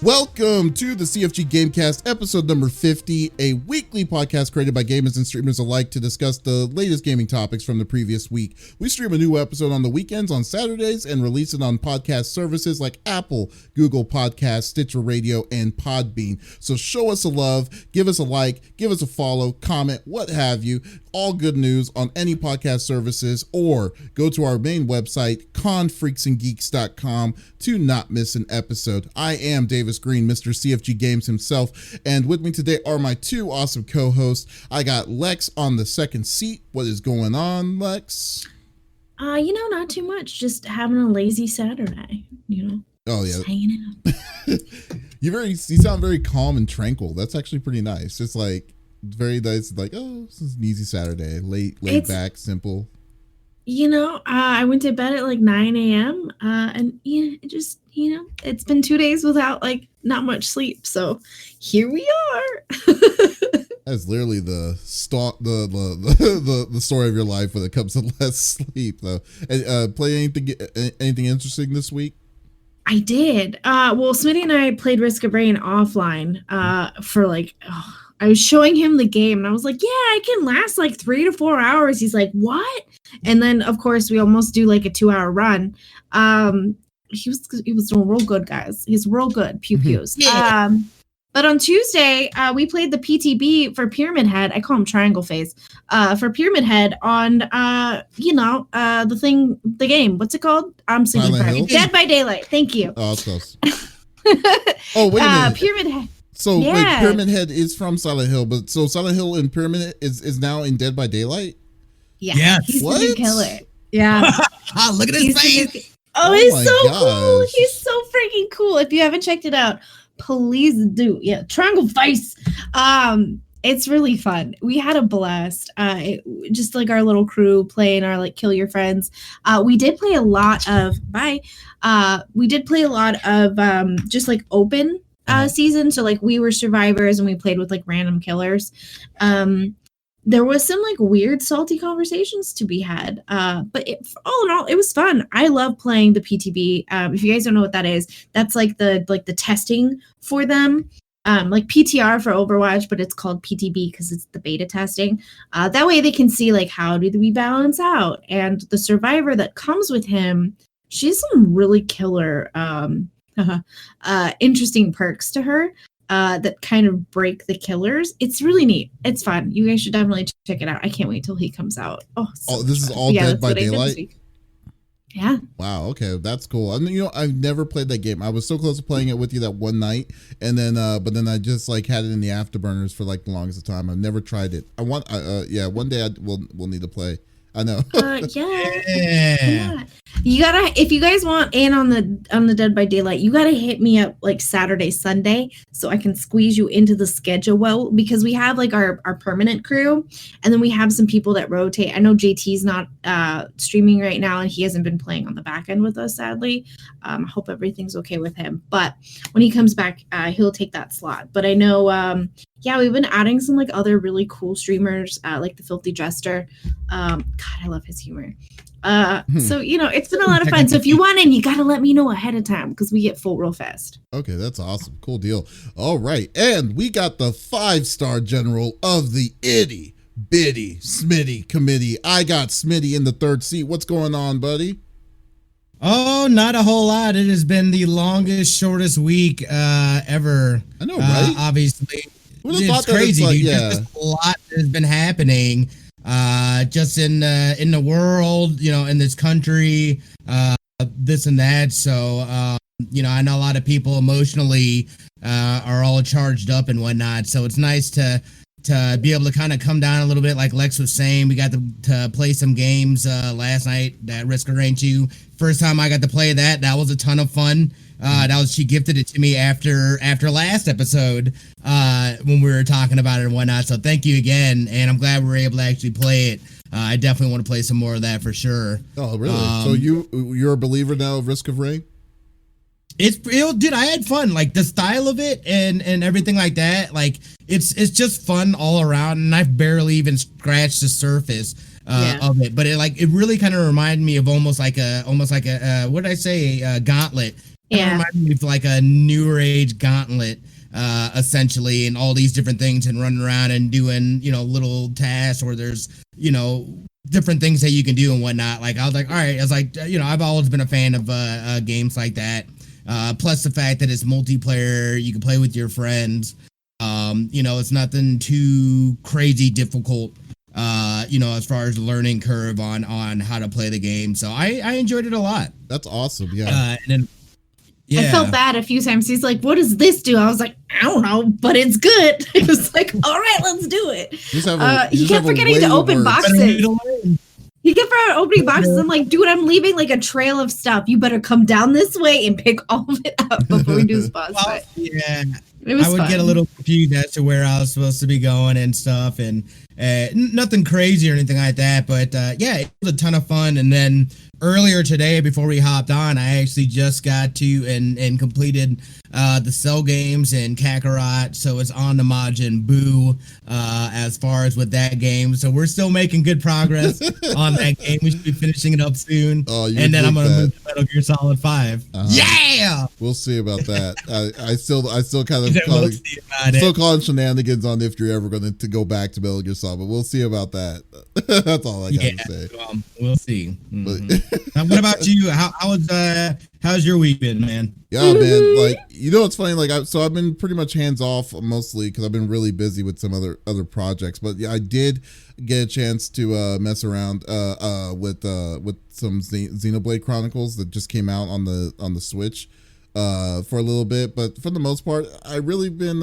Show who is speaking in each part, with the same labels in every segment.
Speaker 1: Welcome to the CFG GameCast, episode number 50, a weekly podcast created by gamers and streamers alike to discuss the latest gaming topics from the previous week. We stream a new episode on the weekends on Saturdays and release it on podcast services like Apple, Google Podcasts, Stitcher Radio, and Podbean. So show us a love, give us a like, give us a follow, comment, what have you. All good news on any podcast services, or go to our main website, confreaksandgeeks.com, to not miss an episode. I am Davis Green, Mr. CFG Games himself, and with me today are my two awesome co-hosts. I got Lex on the second seat. What is going on, Lex?
Speaker 2: Not too much. Just having a lazy Saturday,
Speaker 1: Oh, yeah.
Speaker 2: Just hanging out.
Speaker 1: You sound very calm and tranquil. That's actually pretty nice. It's like very nice, like, oh, this is an easy Saturday, laid back, simple.
Speaker 2: I went to bed at like 9 a.m. And it just, it's been 2 days without like not much sleep. So here we are.
Speaker 1: That's literally the story of your life when it comes to less sleep, though. And, play anything interesting this week?
Speaker 2: I did. Smitty and I played Risk of Rain offline for like, I was showing him the game and I was like, yeah, I can last like 3 to 4 hours. He's like, what? And then of course we almost do like a 2-hour run. He was doing real good, guys. He's real good. Pew pews. Yeah. But on Tuesday, we played the PTB for Pyramid Head. I call him Triangle Face. For Pyramid Head on, the game. What's it called? I'm sleeping. Dead by Daylight. Thank you.
Speaker 1: Oh, that's close. Oh, wait a minute.
Speaker 2: Pyramid Head.
Speaker 1: So yeah. Wait, Pyramid Head is from Silent Hill, but so Silent Hill and Pyramid Head is now in Dead by Daylight?
Speaker 2: Yeah. Yes. He's the new killer. Yeah.
Speaker 3: Look at his face.
Speaker 2: He's so cool. He's so freaking cool. If you haven't checked it out, please do. Yeah, Triangle Face. It's really fun. We had a blast. Just like our little crew playing our like kill your friends. We did play a lot of just like open season. So like we were survivors and we played with like random killers. There was some like weird salty conversations to be had. But all in all, it was fun. I love playing the PTB. If you guys don't know what that is, that's like the testing for them. Like PTR for Overwatch, but it's called PTB because it's the beta testing. That way they can see like how do we balance out. And the survivor that comes with him, she's some really killer interesting perks to her that kind of break the killers. It's really neat. It's fun. You guys should definitely check it out. I can't wait till he comes out.
Speaker 1: This is all Dead by Daylight?
Speaker 2: Yeah.
Speaker 1: Wow. Okay, that's cool. I mean, I've never played that game. I was so close to playing it with you that one night, and then, but then I just like had it in the afterburners for like the longest time. I've never tried it. I want, one day we'll need to play. I know.
Speaker 2: Yeah. You gotta, if you guys want in on the Dead by Daylight, you gotta hit me up like Saturday, Sunday, so I can squeeze you into the schedule. Well, because we have like our permanent crew, and then we have some people that rotate. I know JT's not streaming right now, and he hasn't been playing on the back end with us, sadly. I hope everything's okay with him. But when he comes back, he'll take that slot. But I know, we've been adding some like other really cool streamers, like the Filthy Jester. God, I love his humor. So it's been a lot of fun. So if you want in, you gotta let me know ahead of time because we get full real fast.
Speaker 1: Okay, that's awesome. Cool deal. All right, and we got the 5-star general of the itty bitty Smitty committee. I got Smitty in the third seat. What's going on, buddy?
Speaker 3: Oh, not a whole lot. It has been the longest, shortest week ever.
Speaker 1: I know, right?
Speaker 3: Obviously, it's crazy. Like, just a lot has been happening. Just in the world, in this country, this and that. So, I know a lot of people emotionally are all charged up and whatnot. So it's nice to be able to kind of come down a little bit. Like Lex was saying, we got to play some games last night at Risk of Rain 2. First time I got to play that. That was a ton of fun. She gifted it to me after last episode when we were talking about it and whatnot. So thank you again, and I'm glad we were able to actually play it. I definitely want to play some more of that for sure.
Speaker 1: Oh, really? So you're a believer now of Risk of Rain?
Speaker 3: Dude, I had fun. Like the style of it and everything like that. Like it's just fun all around, and I've barely even scratched the surface of it. But it really kind of reminded me of almost like a what did I say? A Gauntlet.
Speaker 2: Yeah.
Speaker 3: It reminds me of like a newer age gauntlet, essentially, and all these different things, and running around and doing, little tasks, or there's, different things that you can do and whatnot. Like, I was like, all right, I was like, I've always been a fan of games like that. Plus the fact that it's multiplayer, you can play with your friends. It's nothing too crazy difficult, as far as the learning curve on how to play the game. So I enjoyed it a lot.
Speaker 1: That's awesome. Yeah.
Speaker 3: And then, yeah.
Speaker 2: I felt bad a few times. He's like, what does this do? I was like, I don't know, but it's good. It was like, all right, let's do it. He kept forgetting to open boxes. He kept opening boxes. I'm like, dude, I'm leaving like a trail of stuff. You better come down this way and pick all of it up before we do this boss fight.
Speaker 3: Yeah.
Speaker 2: It was fun.
Speaker 3: Get a little confused as to where I was supposed to be going and stuff, and nothing crazy or anything like that. But it was a ton of fun. And then earlier today, before we hopped on, I actually just got to and completed the Cell games in Kakarot. So it's on to Majin Buu as far as with that game. So we're still making good progress on that game. We should be finishing it up soon. And then I'm going to move to Metal Gear Solid 5. Yeah!
Speaker 1: We'll see about that. I still kind of calling shenanigans on if you're ever going to go back to Metal Gear Solid, but we'll see about that. That's all I got to say.
Speaker 3: We'll see. Now, what about you? How's your week been, man?
Speaker 1: Yeah, man. Like, it's funny. Like, I've been pretty much hands off mostly because I've been really busy with some other projects. But yeah, I did get a chance to mess around with some Xenoblade Chronicles that just came out on the Switch for a little bit. But for the most part, I really been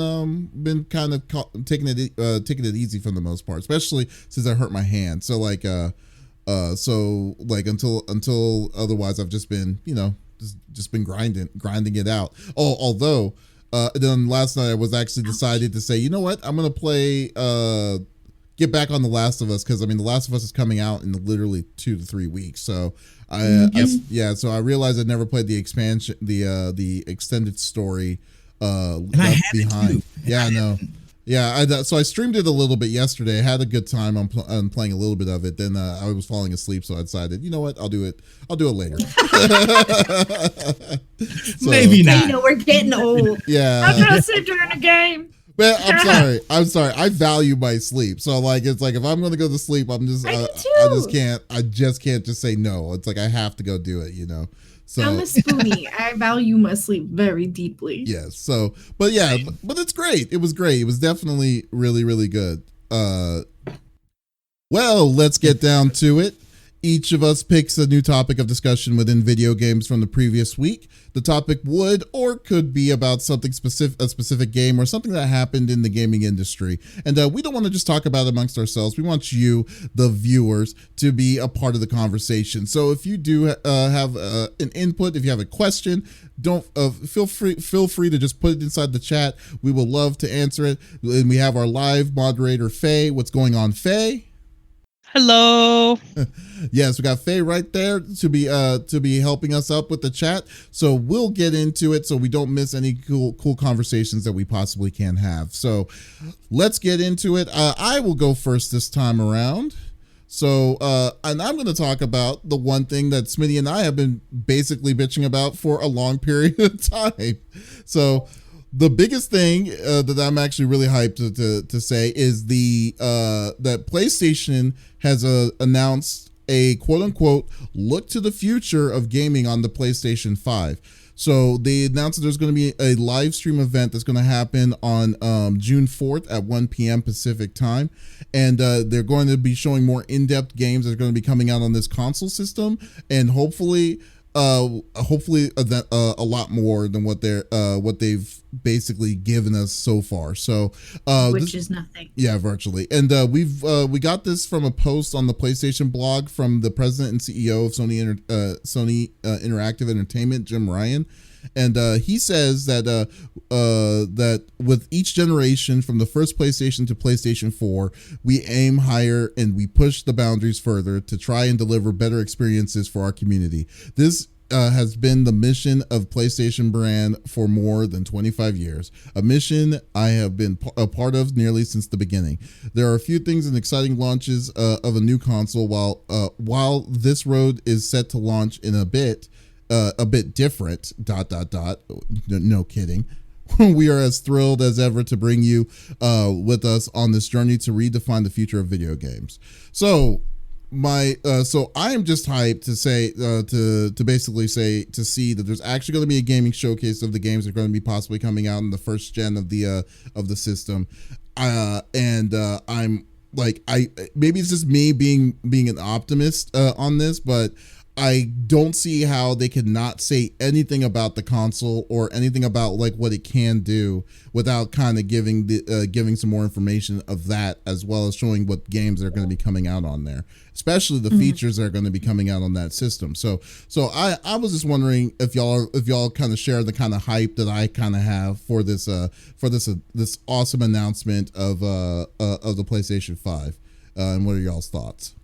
Speaker 1: kind of taking it easy for the most part, especially since I hurt my hand. So like until otherwise, I've just been been grinding it out. Although then last night I was actually decided to say, you know what, I'm gonna play get back on The Last of Us, because The Last of Us is coming out in literally 2 to 3 weeks. So so I realized I never played the expansion, the extended story left behind. Yeah, I know. Yeah, so I streamed it a little bit yesterday. I had a good time on playing a little bit of it. Then I was falling asleep, so I decided, you know what, I'll do it later.
Speaker 3: Maybe not.
Speaker 2: We're getting old.
Speaker 1: Yeah.
Speaker 2: I'm gonna sit during the game.
Speaker 1: But I'm sorry. I value my sleep. So like, it's like if I'm gonna go to sleep, I just can't just say no. It's like I have to go do it. So
Speaker 2: I'm a spoonie. I value my sleep very deeply.
Speaker 1: Yes. So, but it's great. It was great. It was definitely really, really good. Well, let's get down to it. Each of us picks a new topic of discussion within video games from the previous week. The topic would or could be about something specific, a specific game or something that happened in the gaming industry. And we don't want to just talk about it amongst ourselves. We want you, the viewers, to be a part of the conversation. So if you do have an input, if you have a question, don't feel free to just put it inside the chat. We will love to answer it. And we have our live moderator, Faye. What's going on, Faye?
Speaker 4: Hello.
Speaker 1: Yes, we got Faye right there to be helping us up with the chat. So we'll get into it so we don't miss any cool conversations that we possibly can have. So let's get into it. I will go first this time around. So and I'm going to talk about the one thing that Smitty and I have been basically bitching about for a long period of time. So the biggest thing that I'm actually really hyped to say is that PlayStation has announced a quote-unquote look to the future of gaming on the PlayStation 5. So they announced that there's going to be a live stream event that's going to happen on June 4th at 1 p.m. Pacific time. And they're going to be showing more in-depth games that are going to be coming out on this console system. And hopefully a lot more than what they've basically given us so far. So
Speaker 2: which is nothing.
Speaker 1: Yeah, virtually. And we got this from a post on the PlayStation blog from the president and CEO of Sony Interactive Entertainment, Jim Ryan. And he says that with each generation from the first PlayStation to PlayStation 4, we aim higher and we push the boundaries further to try and deliver better experiences for our community. This has been the mission of PlayStation brand for more than 25 years, a mission I have been a part of nearly since the beginning. There are a few things and exciting launches of a new console while this road is set to launch in a bit. a bit different. ... No kidding. We are as thrilled as ever to bring you with us on this journey to redefine the future of video games. So I am just hyped to say to basically say to see that there's actually going to be a gaming showcase of the games that are going to be possibly coming out in the first gen of the system, and I'm like, maybe it's just me being an optimist on this, but I don't see how they could not say anything about the console or anything about like what it can do without kind of giving some more information of that, as well as showing what games are going to be coming out on there, especially the features that are going to be coming out on that system. So I was just wondering if y'all kind of share the kind of hype that I kind of have for this awesome announcement of the PlayStation 5, and what are y'all's thoughts?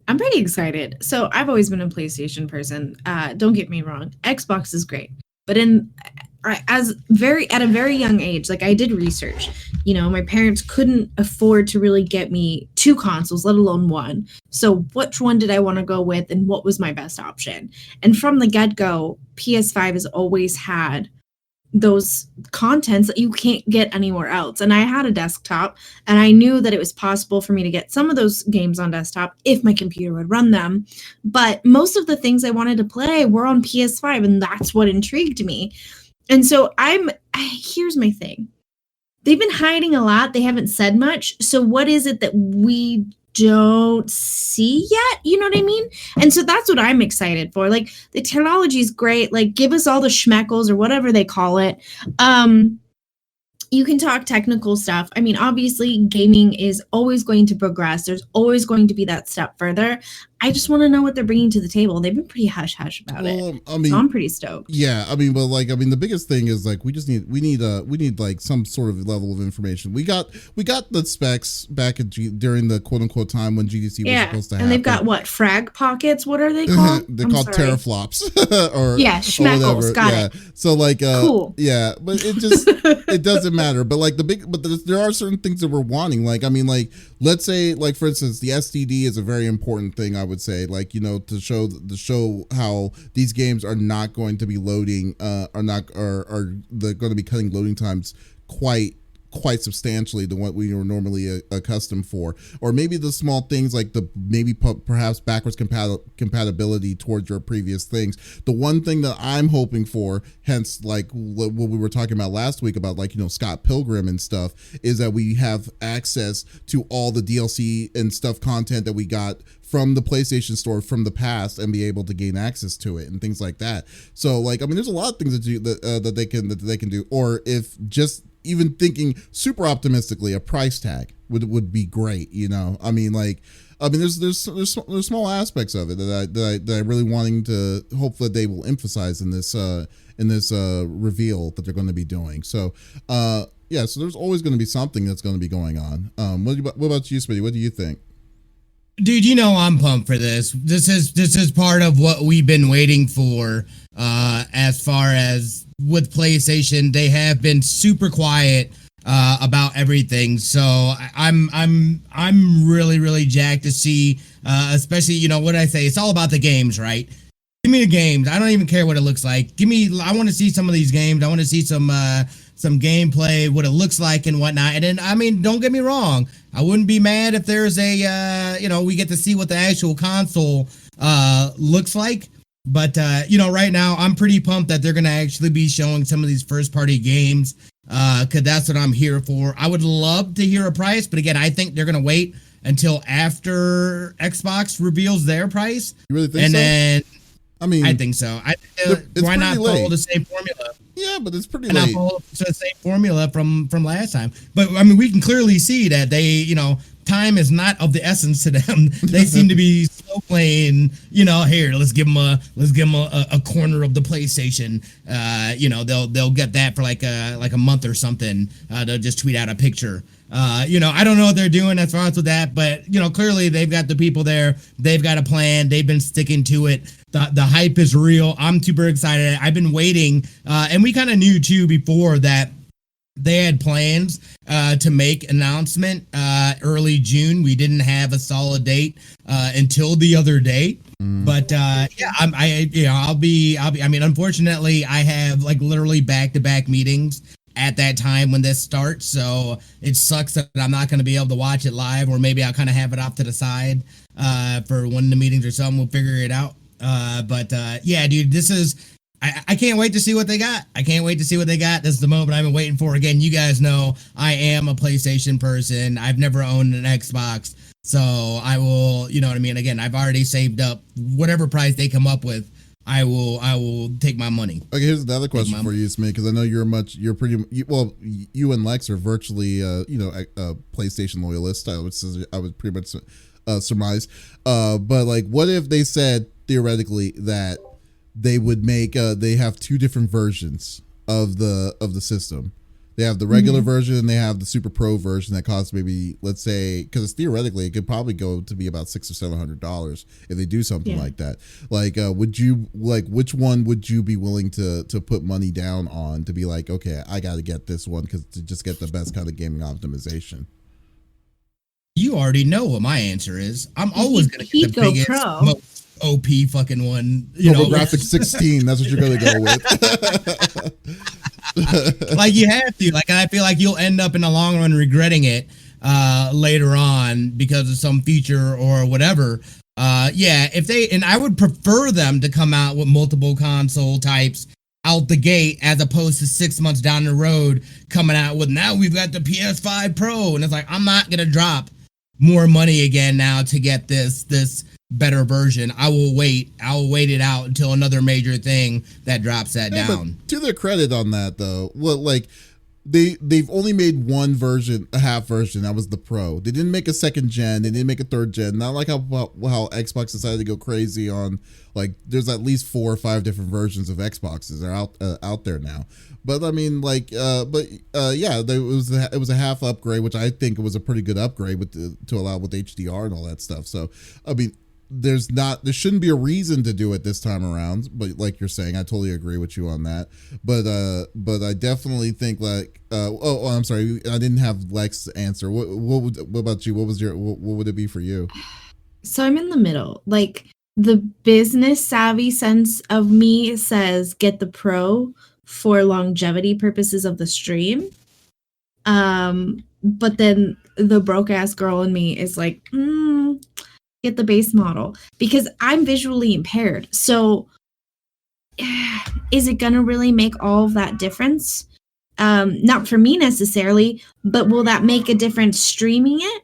Speaker 2: I'm pretty excited. So I've always been a PlayStation person. Don't get me wrong. Xbox is great. But at a very young age, like I did research, my parents couldn't afford to really get me 2 consoles, let alone 1. So which one did I want to go with and what was my best option? And from the get-go, PS5 has always had those contents that you can't get anywhere else. And I had a desktop and I knew that it was possible for me to get some of those games on desktop if my computer would run them. But most of the things I wanted to play were on PS5, and that's what intrigued me. And so here's my thing. They've been hiding a lot. They haven't said much. So what is it that we don't see yet? You know what I mean? And so that's what I'm excited for. Like, the technology is great. Like, give us all the schmeckles or whatever they call it. You can talk technical stuff. I mean, obviously, gaming is always going to progress. There's always going to be that step further. I just want to know what they're bringing to the table. They've been pretty hush-hush about it. I mean, so I'm pretty stoked.
Speaker 1: Yeah, the biggest thing is like we need like some sort of level of information. We got the specs back during the quote unquote time when GDC was supposed to happen.
Speaker 2: And they've got what, frag pockets? What are they called?
Speaker 1: They're called teraflops.
Speaker 2: Schmeckles. Got it.
Speaker 1: So like
Speaker 2: cool.
Speaker 1: Yeah, but it doesn't matter. But like there are certain things that we're wanting. Like, I mean, like, let's say, like, for instance, the SDD is a very important thing, I would say, like, to show how these games are not going to be loading, are they're going to be cutting loading times quite substantially than what we were normally accustomed for. Or maybe the small things like perhaps backwards compatibility towards your previous things. The one thing that I'm hoping for, hence like what we were talking about last week about, like, Scott Pilgrim and stuff, is that we have access to all the DLC and stuff content that we got from the PlayStation Store from the past and be able to gain access to it and things like that. So, like, I mean, there's a lot of things that they can do. Or if just even thinking super optimistically, a price tag would be great. I mean, there's small aspects of it that I really wanting to hopefully they will emphasize in this reveal that they're going to be doing. So so there's always going to be something that's going to be going on. What about you, Smitty? What do you think?
Speaker 3: Dude, I'm pumped for this. This is part of what we've been waiting for. As far as with PlayStation, they have been super quiet about everything. So I'm really, really jacked to see, especially, what I say, it's all about the games, right? Give me the games. I don't even care what it looks like. I want to see some of these games. I want to see some gameplay, what it looks like and whatnot. And then, I mean, don't get me wrong, I wouldn't be mad if there's we get to see what the actual console looks like. But right now I'm pretty pumped that they're gonna actually be showing some of these first party games, because that's what I'm here for. I would love to hear a price, but again, I think they're gonna wait until after Xbox reveals their price.
Speaker 1: You really think so?
Speaker 3: Then
Speaker 1: I mean,
Speaker 3: I think so. Why not follow the same formula?
Speaker 1: Yeah, but it's pretty
Speaker 3: late. And I follow the same formula from last time. But I mean, we can clearly see that they, time is not of the essence to them. They seem to be slow playing. Here, let's give them a corner of the PlayStation. They'll get that for like a month or something. They'll just tweet out a picture. I don't know what they're doing as far as with that, but clearly they've got the people there. They've got a plan. They've been sticking to it. The hype is real. I'm super excited. I've been waiting, and we kind of knew too before that they had plans to make announcement early June. We didn't have a solid date until the other day. But I'll be. I mean, unfortunately, I have like literally back-to-back meetings at that time when this starts, so it sucks that I'm not going to be able to watch it live, or maybe I'll kind of have it off to the side for one of the meetings or something. We'll figure it out. Yeah, dude, this is. I can't wait to see what they got. This is the moment I've been waiting for. Again, you guys know I am a PlayStation person. I've never owned an Xbox. So I will, you know what I mean? Again, I've already saved up whatever price they come up with. I will take my money.
Speaker 1: Okay, here's another question for you, Smitty, because I know you and Lex are virtually, PlayStation loyalists. I would pretty much surmise. But like, what if they said theoretically that they would make they have two different versions of the system? They have the regular version and they have the Super Pro version that costs maybe, let's say, because theoretically it could probably go to be about $600 or $700 if they do something like that. Like, which one would you be willing to put money down on to be like, okay, I got to get this one because to just get the best kind of gaming optimization?
Speaker 3: You already know what my answer is. I'm always going to get the biggest, most OP fucking one.
Speaker 1: Graphics 16. That's what you're going to go with.
Speaker 3: Like you have to. Like, I feel like you'll end up in the long run regretting it later on because of some feature or whatever. I would prefer them to come out with multiple console types out the gate as opposed to 6 months down the road coming out with, now we've got the PS5 Pro, and it's like, I'm not gonna drop more money again now to get this better version. I will wait it out until another major thing that drops that down.
Speaker 1: But to their credit on that though, well, like they've only made one version, a half version. That was the Pro. They didn't make a second gen. They didn't make a third gen. Not like how Xbox decided to go crazy on, like, there's at least 4 or 5 different versions of Xboxes that are out there now. But I mean, like, it was a half upgrade, which I think it was a pretty good upgrade to allow with HDR and all that stuff. So I mean, there shouldn't be a reason to do it this time around, but like you're saying, I totally agree with you on that. But I definitely think like I'm sorry, I didn't have Lex's answer. What about you? What would it be for you?
Speaker 2: So I'm in the middle. Like, the business savvy sense of me says get the Pro for longevity purposes of the stream. But then the broke ass girl in me is like, get the base model, because I'm visually impaired. So is it going to really make all of that difference? Not for me necessarily, but will that make a difference streaming it?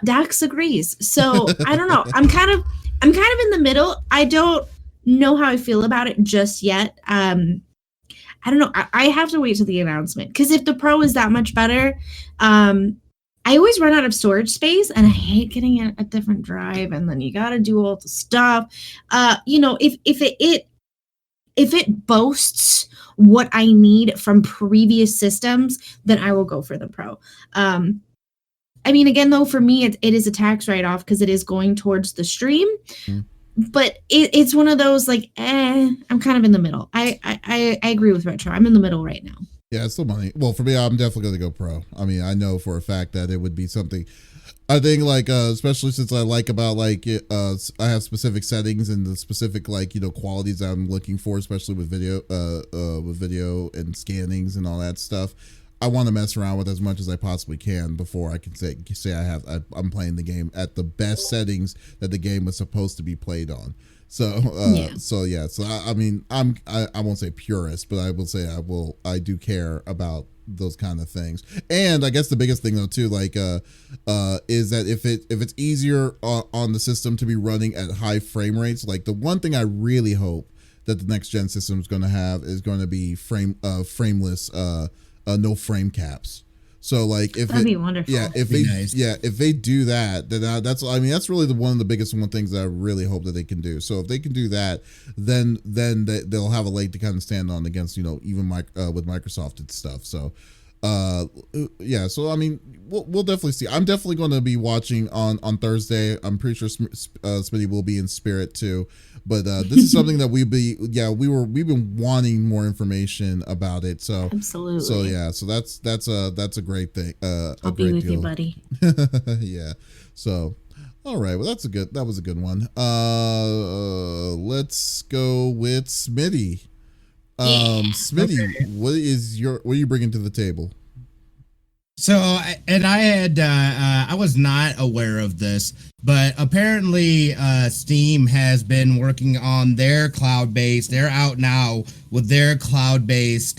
Speaker 2: Dax agrees. So I don't know. I'm kind of in the middle. I don't know how I feel about it just yet. I don't know. I have to wait till the announcement, because if the Pro is that much better, I always run out of storage space, and I hate getting a different drive, and then you got to do all the stuff. If it boasts what I need from previous systems, then I will go for the Pro. I mean, again, though, for me, it is a tax write-off because it is going towards the stream. But it's one of those, like, I'm kind of in the middle. I agree with Retro. I'm in the middle right now.
Speaker 1: Yeah, it's still money. Well, for me, I'm definitely going to go Pro. I mean, I know for a fact that it would be something. I think, like, especially since I like about, like, I have specific settings and the specific, like, qualities I'm looking for, especially with video and scannings and all that stuff. I want to mess around with as much as I possibly can before I can say I'm playing the game at the best settings that the game was supposed to be played on. So I mean, I won't say purist, but I will say I do care about those kind of things. And I guess the biggest thing though too, like, is that if it's easier on the system to be running at high frame rates, like the one thing I really hope that the next gen system is going to have is going to be frameless, no frame caps. So like that'd be wonderful. Yeah, if they do that, then that's really one of the biggest things that I really hope that they can do. So if they can do that, then they'll have a leg to kind of stand on against even with Microsoft and stuff. So so I mean we'll definitely see. I'm definitely going to be watching on Thursday. I'm pretty sure Smitty will be in spirit too. But this is something that we've been wanting more information about it. So absolutely. So that's a great thing.
Speaker 2: I'll be with you, buddy.
Speaker 1: Yeah. So All right, well that was a good one. Let's go with Smitty. Smitty,
Speaker 2: okay.
Speaker 1: what are you bringing to the table?
Speaker 3: So, and I was not aware of this, but apparently Steam has been working on their cloud-based. They're out now with their cloud-based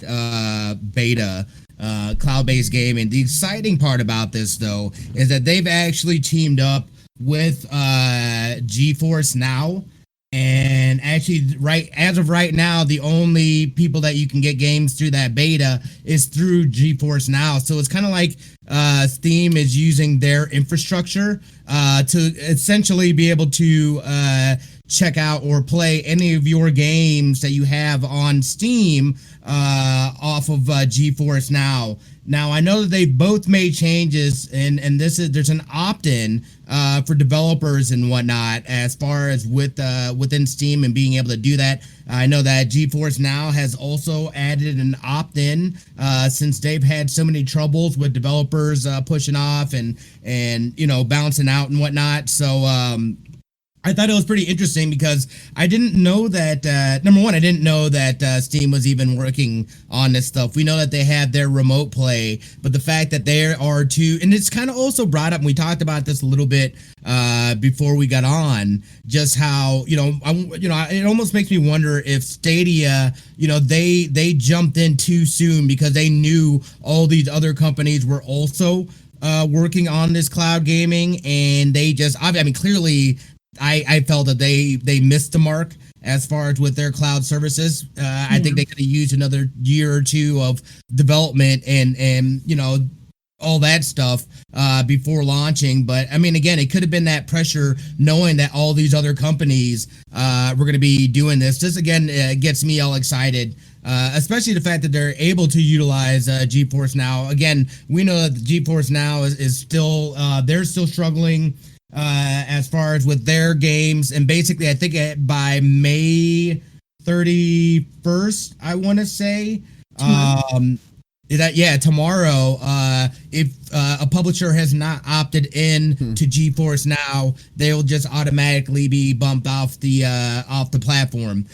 Speaker 3: beta, cloud-based gaming. The exciting part about this, though, is that they've actually teamed up with GeForce Now. And actually, as of right now, the only people that you can get games through that beta is through GeForce Now. So it's kind of like Steam is using their infrastructure to essentially be able to check out or play any of your games that you have on Steam off of GeForce Now. Now, I know that they both made changes, and there's an opt-in for developers and whatnot as far as within Steam and being able to do that. I know that GeForce Now has also added an opt-in since they've had so many troubles with developers pushing off and bouncing out and whatnot. So I thought it was pretty interesting because I didn't know that, number one, I didn't know that Steam was even working on this stuff. We know that they have their remote play, but the fact that there are two, and it's kind of also brought up, and we talked about this a little bit before we got on, just how, it almost makes me wonder if Stadia, they jumped in too soon because they knew all these other companies were also working on this cloud gaming, and they just, clearly, I felt that they missed the mark as far as with their cloud services. I think they could have used another year or two of development and all that stuff before launching. But again, it could have been that pressure knowing that all these other companies were going to be doing this. This again gets me all excited. Especially the fact that they're able to utilize GeForce Now. Again, we know that GeForce Now is still they're still struggling as far as with their games, and basically I think by May 31st, I want to say, tomorrow, if a publisher has not opted in to GeForce Now, they'll just automatically be bumped off the platform.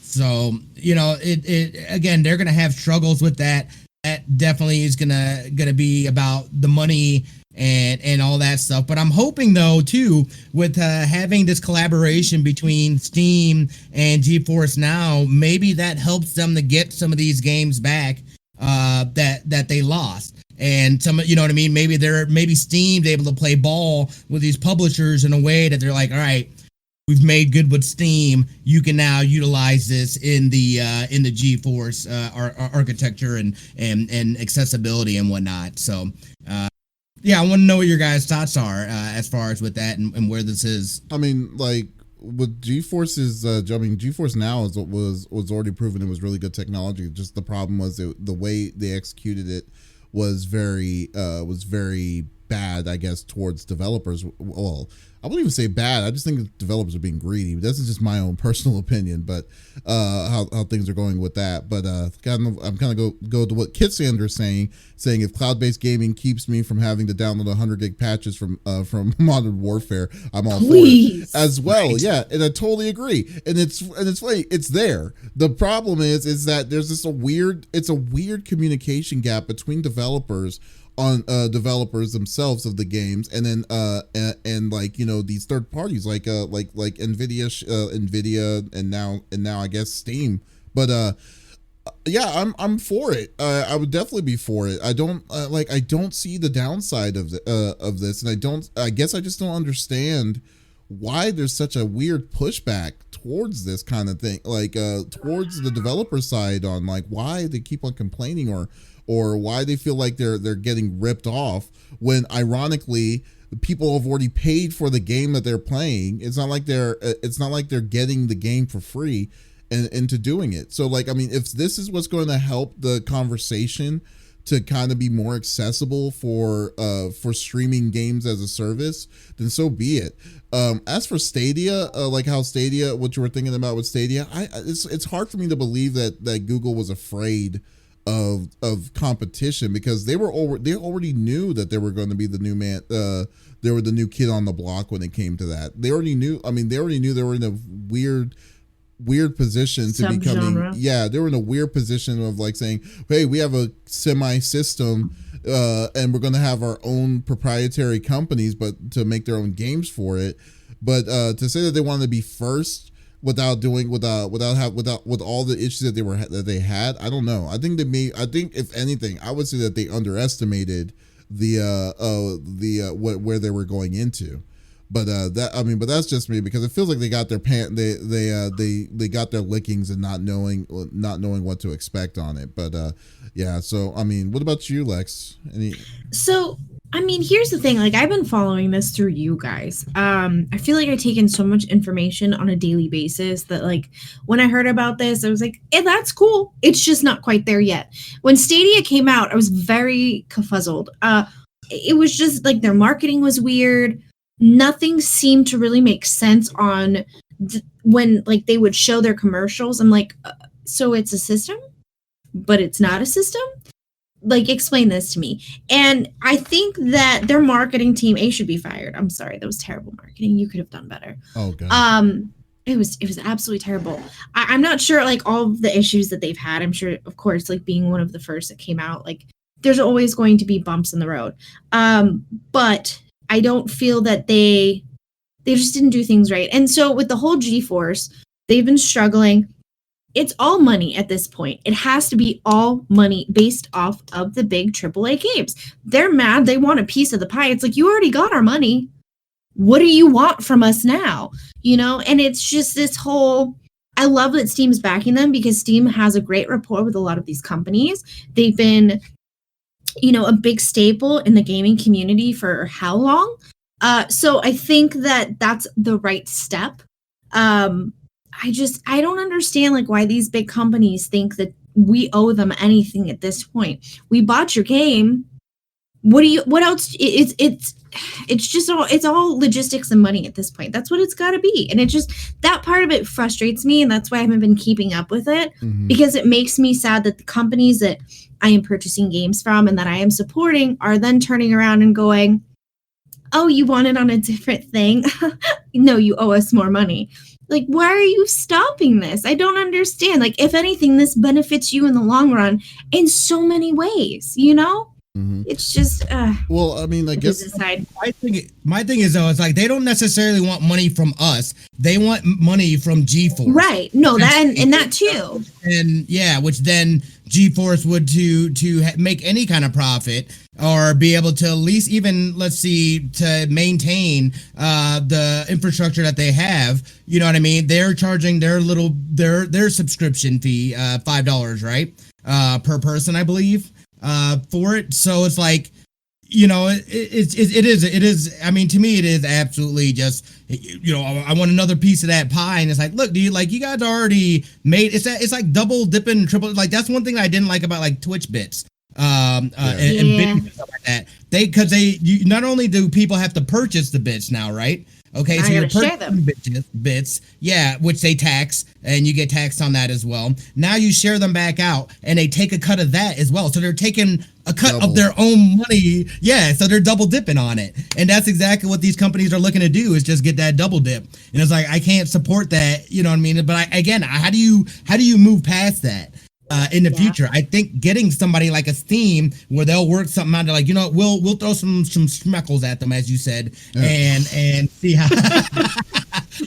Speaker 3: So it again, they're gonna have struggles with that. That definitely is gonna be about the money and all that stuff. But I'm hoping though too, with having this collaboration between Steam and GeForce Now, maybe that helps them to get some of these games back that they lost. And some, maybe Steam's able to play ball with these publishers in a way that they're like, all right, we've made good with Steam. You can now utilize this in the GeForce architecture and accessibility and whatnot. So, I want to know what your guys' thoughts are as far as with that and where this is.
Speaker 1: With GeForce's, GeForce Now was already proven it was really good technology. Just the problem was the way they executed it was very bad, I guess, towards developers. Well, I wouldn't even say bad. I just think developers are being greedy. This is just my own personal opinion, but how things are going with that. But I'm kind of go to what Kitsander is saying if cloud-based gaming keeps me from having to download 100 gig patches from Modern Warfare, I'm all for it as well. Right. Yeah, and I totally agree. And it's funny. It's there. The problem is that there's a weird communication gap between developers on developers themselves of the games, and then these third parties like Nvidia and now I guess Steam. But I'm for it. I would definitely be for it. I don't see the downside of this, and I guess I just don't understand why there's such a weird pushback towards this kind of thing, towards the developer side, on why they keep on complaining or why they feel like they're getting ripped off, when ironically people have already paid for the game that they're playing. It's not like they're getting the game for free and into doing it. So if this is what's going to help the conversation to kind of be more accessible for streaming games as a service, then so be it. As for Stadia, what you were thinking about with Stadia, it's hard for me to believe that Google was afraid of competition, because they already knew that they were going to be the new man. They were the new kid on the block when it came to that. They already knew. I mean, they already knew they were in a weird position to becoming. Yeah, they were in a weird position of like saying, "Hey, we have a semi system, and we're going to have our own proprietary companies, but to make their own games for it." But to say that they wanted to be first with all the issues that they had, I don't know. I think if anything, I would say that they underestimated where they were going into. But but that's just me, because it feels like they got their they got their lickings and not knowing what to expect on it. But yeah. So I mean, what about you, Lex?
Speaker 2: So I mean, here's the thing. Like, I've been following this through you guys. I feel like I take in so much information on a daily basis that, like, when I heard about this, I was like, "Eh, that's cool. It's just not quite there yet." When Stadia came out, I was very confuzzled. It was just like their marketing was weird. Nothing seemed to really make sense on when like they would show their commercials. I'm like, so it's a system, but it's not a system? Like, explain this to me. And I think that their marketing team should be fired. I'm sorry, that was terrible marketing. You could have done better.
Speaker 1: Oh god.
Speaker 2: It was absolutely terrible. I'm not sure, like, all of the issues that they've had. I'm sure, of course, like being one of the first that came out, like there's always going to be bumps in the road. But I don't feel that they just didn't do things right. And so with the whole GeForce, they've been struggling. It's all money at this point. It has to be all money based off of the big AAA games. They're mad. They want a piece of the pie. It's like, you already got our money. What do you want from us now? You know, and it's just this whole, I love that Steam's backing them, because Steam has a great rapport with a lot of these companies. They've been, you know, a big staple in the gaming community for how long? So I think that that's the right step. I don't understand, like, why these big companies think that we owe them anything at this point. We bought your game. What else? It's all logistics and money at this point. That's what it's got to be. And it just, that part of it frustrates me. And that's why I haven't been keeping up with it, because it makes me sad that the companies that I am purchasing games from and that I am supporting are then turning around and going, "Oh, you want it on a different thing? No, you owe us more money." Like, why are you stopping this? I don't understand. Like, if anything, this benefits you in the long run in so many ways, you know? It's just
Speaker 1: well, I mean, I guess
Speaker 3: my thing is, though, it's like they don't necessarily want money from us. They want money from GeForce.
Speaker 2: Right. No, that and that too.
Speaker 3: And yeah, which then GeForce would to make any kind of profit, or be able to at least even, let's see, to maintain the infrastructure that they have. You know what I mean? They're charging their subscription fee, $5, right? Per person, I believe. For it. So it's like, you know, it is. I mean, to me, it is absolutely just, you know, I want another piece of that pie. And it's like, look, dude, like, you guys already made, it's like double dipping, triple, like, that's one thing I didn't like about like Twitch bits. And bits and stuff like that. You not only do people have to purchase the bits now, right? Okay, so you're purchasing bits, yeah, which they tax, and you get taxed on that as well. Now you share them back out, and they take a cut of that as well. So they're taking a cut of their own money. Yeah, so they're double dipping on it. And that's exactly what these companies are looking to do, is just get that double dip. And it's like, I can't support that, you know what I mean? But how do you move past that? In the future, I think getting somebody like a Steam where they'll work something out, like, you know, we'll throw some schmeckles at them, as you said, and see how.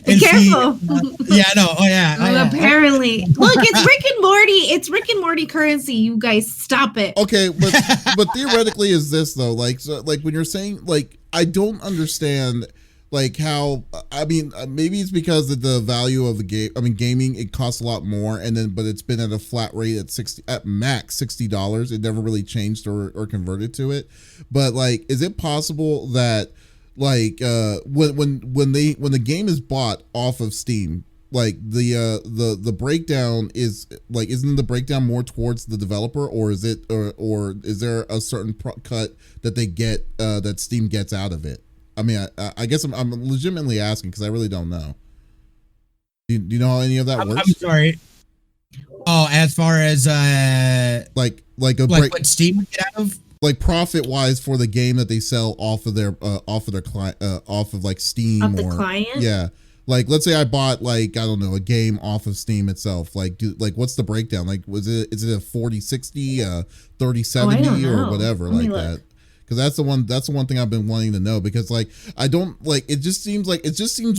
Speaker 2: Be careful.
Speaker 3: Yeah, I know. Oh yeah.
Speaker 2: Well, apparently, look, it's Rick and Morty. It's Rick and Morty currency. You guys, stop it.
Speaker 1: Okay, but theoretically, is this though? Like, so, like when you're saying, like, I don't understand. Like, how, I mean, maybe it's because of the value of the game. I mean, gaming, it costs a lot more, but it's been at a flat rate at max $60. It never really changed or converted to it. But like, is it possible that, like, when the game is bought off of Steam, like the breakdown is like, isn't the breakdown more towards the developer, or is it or is there a certain cut that they get that Steam gets out of it? I mean, I guess I'm legitimately asking, because I really don't know. Do you know how any of that works?
Speaker 3: I'm sorry. Oh, as far as
Speaker 1: like
Speaker 3: what Steam would get out of,
Speaker 1: like profit wise for the game that they sell off of their client, off of like Steam
Speaker 2: of the client.
Speaker 1: Yeah, like let's say I bought like, I don't know, a game off of Steam itself. Like what's the breakdown? Like is it a 40/60, 30/70 or whatever like that? Because that's the one thing I've been wanting to know, because like I don't like, it just seems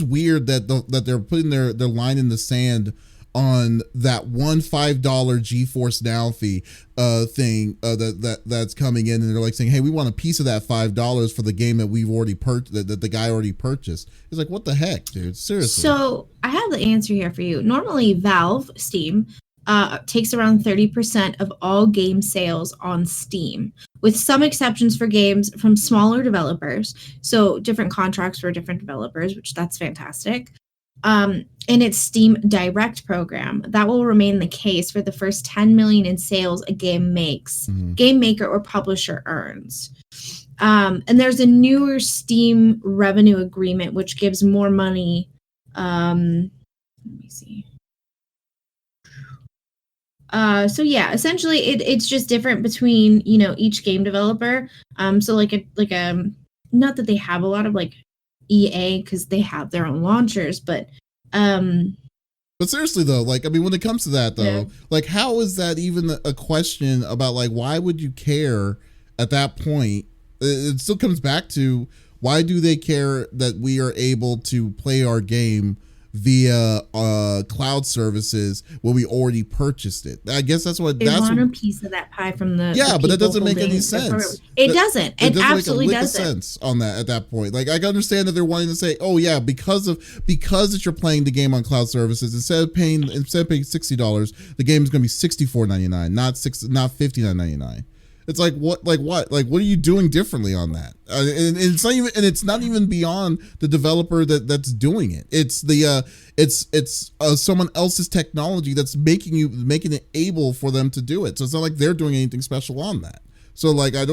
Speaker 1: weird that they're putting their line in the sand on that one $5 GeForce Now fee thing that's coming in, and they're like saying, hey, we want a piece of that $5 for the game that we've already that the guy already purchased. It's like, what the heck, dude? Seriously.
Speaker 2: So I have the answer here for you. Normally Valve Steam takes around 30% of all game sales on Steam, with some exceptions for games from smaller developers. So different contracts for different developers, which that's fantastic. In its Steam Direct program, that will remain the case for the first 10 million in sales a game makes, game maker or publisher earns. And there's a newer Steam revenue agreement which gives more money. Let me see. So yeah, essentially it's just different between, each game developer. So like not that they have a lot of like EA, because they have their own launchers, but
Speaker 1: seriously though, like, I mean, when it comes to that though, like, how is that even a question about, like, why would you care at that point? It still comes back to, why do they care that we are able to play our game via cloud services when we already purchased it? I guess that's what
Speaker 2: they want a piece of that pie from the
Speaker 1: but that doesn't make any sense.
Speaker 2: It doesn't. It absolutely doesn't.
Speaker 1: Sense on that at that point. Like, I can understand that they're wanting to say, oh yeah, because that you're playing the game on cloud services, instead of paying $60, the game is going to be $64.99, not $59.99. It's like, what are you doing differently on that? And it's not even beyond the developer that's doing it. It's someone else's technology that's making it able for them to do it. So it's not like they're doing anything special on that. So like, I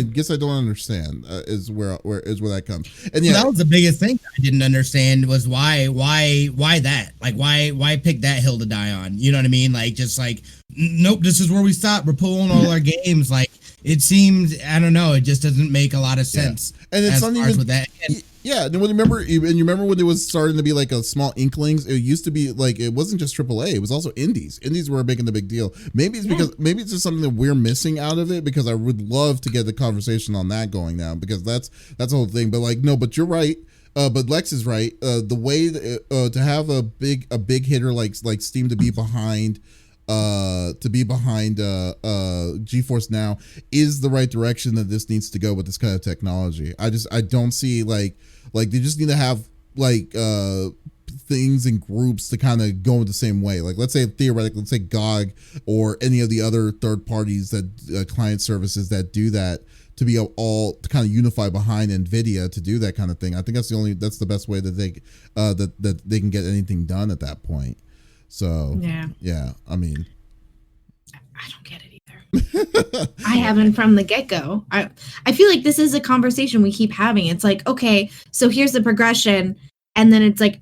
Speaker 1: guess I don't understand is where that comes. And yeah,
Speaker 3: that was the biggest thing I didn't understand, was why that, like, why pick that hill to die on? You know what I mean? Like, just like, nope, this is where we stop. We're pulling all our games. Like, it seems, I don't know, it just doesn't make a lot of sense.
Speaker 1: Yeah. And it's not even
Speaker 3: with that.
Speaker 1: Yeah, and you remember when it was starting to be like a small inklings? It used to be like, it wasn't just AAA; it was also indies. Indies were making the big deal. Maybe it's just something that we're missing out of it, because I would love to get the conversation on that going now, because that's the whole thing. But like, no, but you're right. But Lex is right. The way to have a big hitter like Steam to be behind GeForce Now is the right direction that this needs to go with this kind of technology. I don't see like they just need to have like things and groups to kind of go in the same way. Like, let's say theoretically, let's say GOG or any of the other third parties that client services that do that, to be all to kind of unify behind NVIDIA to do that kind of thing. I think that's the best way that they can get anything done at that point. So yeah, I mean,
Speaker 2: I don't get it either. I haven't from the get-go. I feel like this is a conversation we keep having. It's like, okay, so here's the progression, and then it's like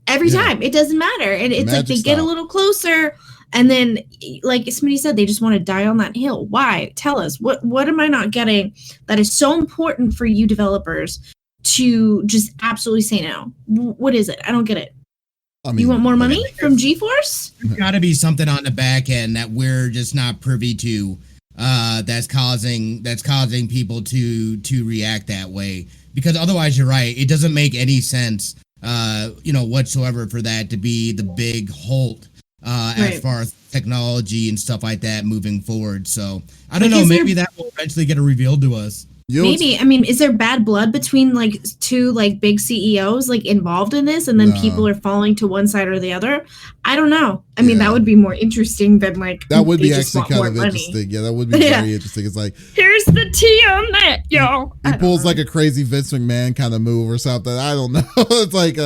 Speaker 2: every time. It doesn't matter. And it's like they get a little closer, and then, like Smitty said, they just want to die on that hill. Why? Tell us. What am I not getting that is so important for you developers to just absolutely say no? What is it? I don't get it. I mean, you want more money from GeForce?
Speaker 3: There's got to be something on the back end that we're just not privy to, that's causing people to react that way. Because otherwise, you're right, it doesn't make any sense, whatsoever, for that to be the big halt as far as technology and stuff like that moving forward. So I don't know, maybe that will eventually get revealed to us.
Speaker 2: Maybe. I mean, is there bad blood between like two like big CEOs like involved in this, and then people are falling to one side or the other? I don't know. I mean, that would be more interesting than like
Speaker 1: that would be actually kind of interesting. Yeah, that would be very interesting. It's like,
Speaker 2: here's the tea on that, yo.
Speaker 1: He pulls like a crazy Vince McMahon kind of move or something. I don't know. It's like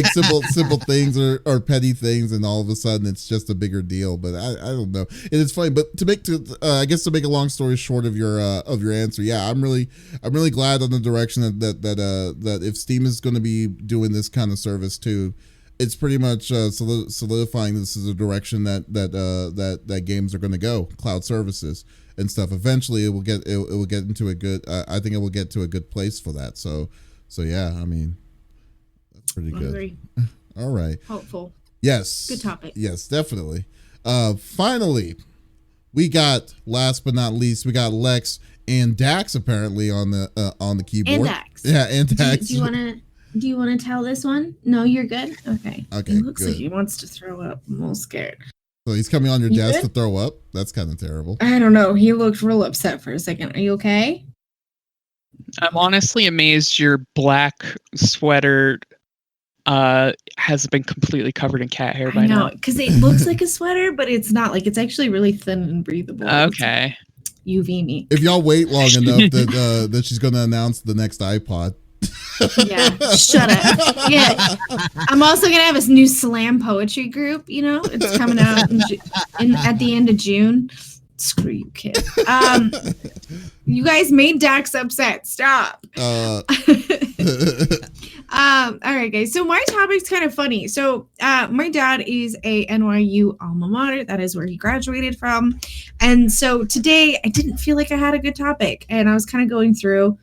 Speaker 1: simple things or petty things, and all of a sudden it's just a bigger deal. But I don't know. And it's funny. But to make a long story short of your answer, yeah, I'm really glad on the direction that if Steam is going to be doing this kind of service too, it's pretty much solidifying this is a direction that games are going to go, cloud services and stuff. Eventually, it will get into a good. I think it will get to a good place for that. So yeah, I mean, that's pretty good.
Speaker 2: Agree.
Speaker 1: All right.
Speaker 2: Hopeful.
Speaker 1: Yes.
Speaker 2: Good topic.
Speaker 1: Yes, definitely. Finally, we got, last but not least, we got Lex and Dax apparently on the keyboard.
Speaker 2: And Dax.
Speaker 1: Yeah, and Dax.
Speaker 2: Do you want to tell this one? No, you're good. Okay.
Speaker 1: Okay.
Speaker 2: It looks
Speaker 1: good.
Speaker 2: like he wants to throw up. I'm all scared.
Speaker 1: So he's coming on your desk
Speaker 2: good?
Speaker 1: to throw up? That's kind of terrible.
Speaker 2: I don't know. He looked real upset for a second. Are you okay?
Speaker 4: I'm honestly amazed your black sweater has been completely covered in cat hair by now.
Speaker 2: Because it looks like a sweater, but it's not. Like, it's actually really thin and breathable.
Speaker 4: Okay.
Speaker 2: UV me.
Speaker 1: If y'all wait long enough that she's going to announce the next iPod.
Speaker 2: Yeah, shut up. Yeah, I'm also gonna have a new slam poetry group. You know, it's coming out at the end of June. Screw you, kid. You guys made Dax upset. Stop. All right, guys. So my topic's kind of funny. So my dad is a NYU alma mater. That is where he graduated from. And so today I didn't feel like I had a good topic, and I was kind of going through.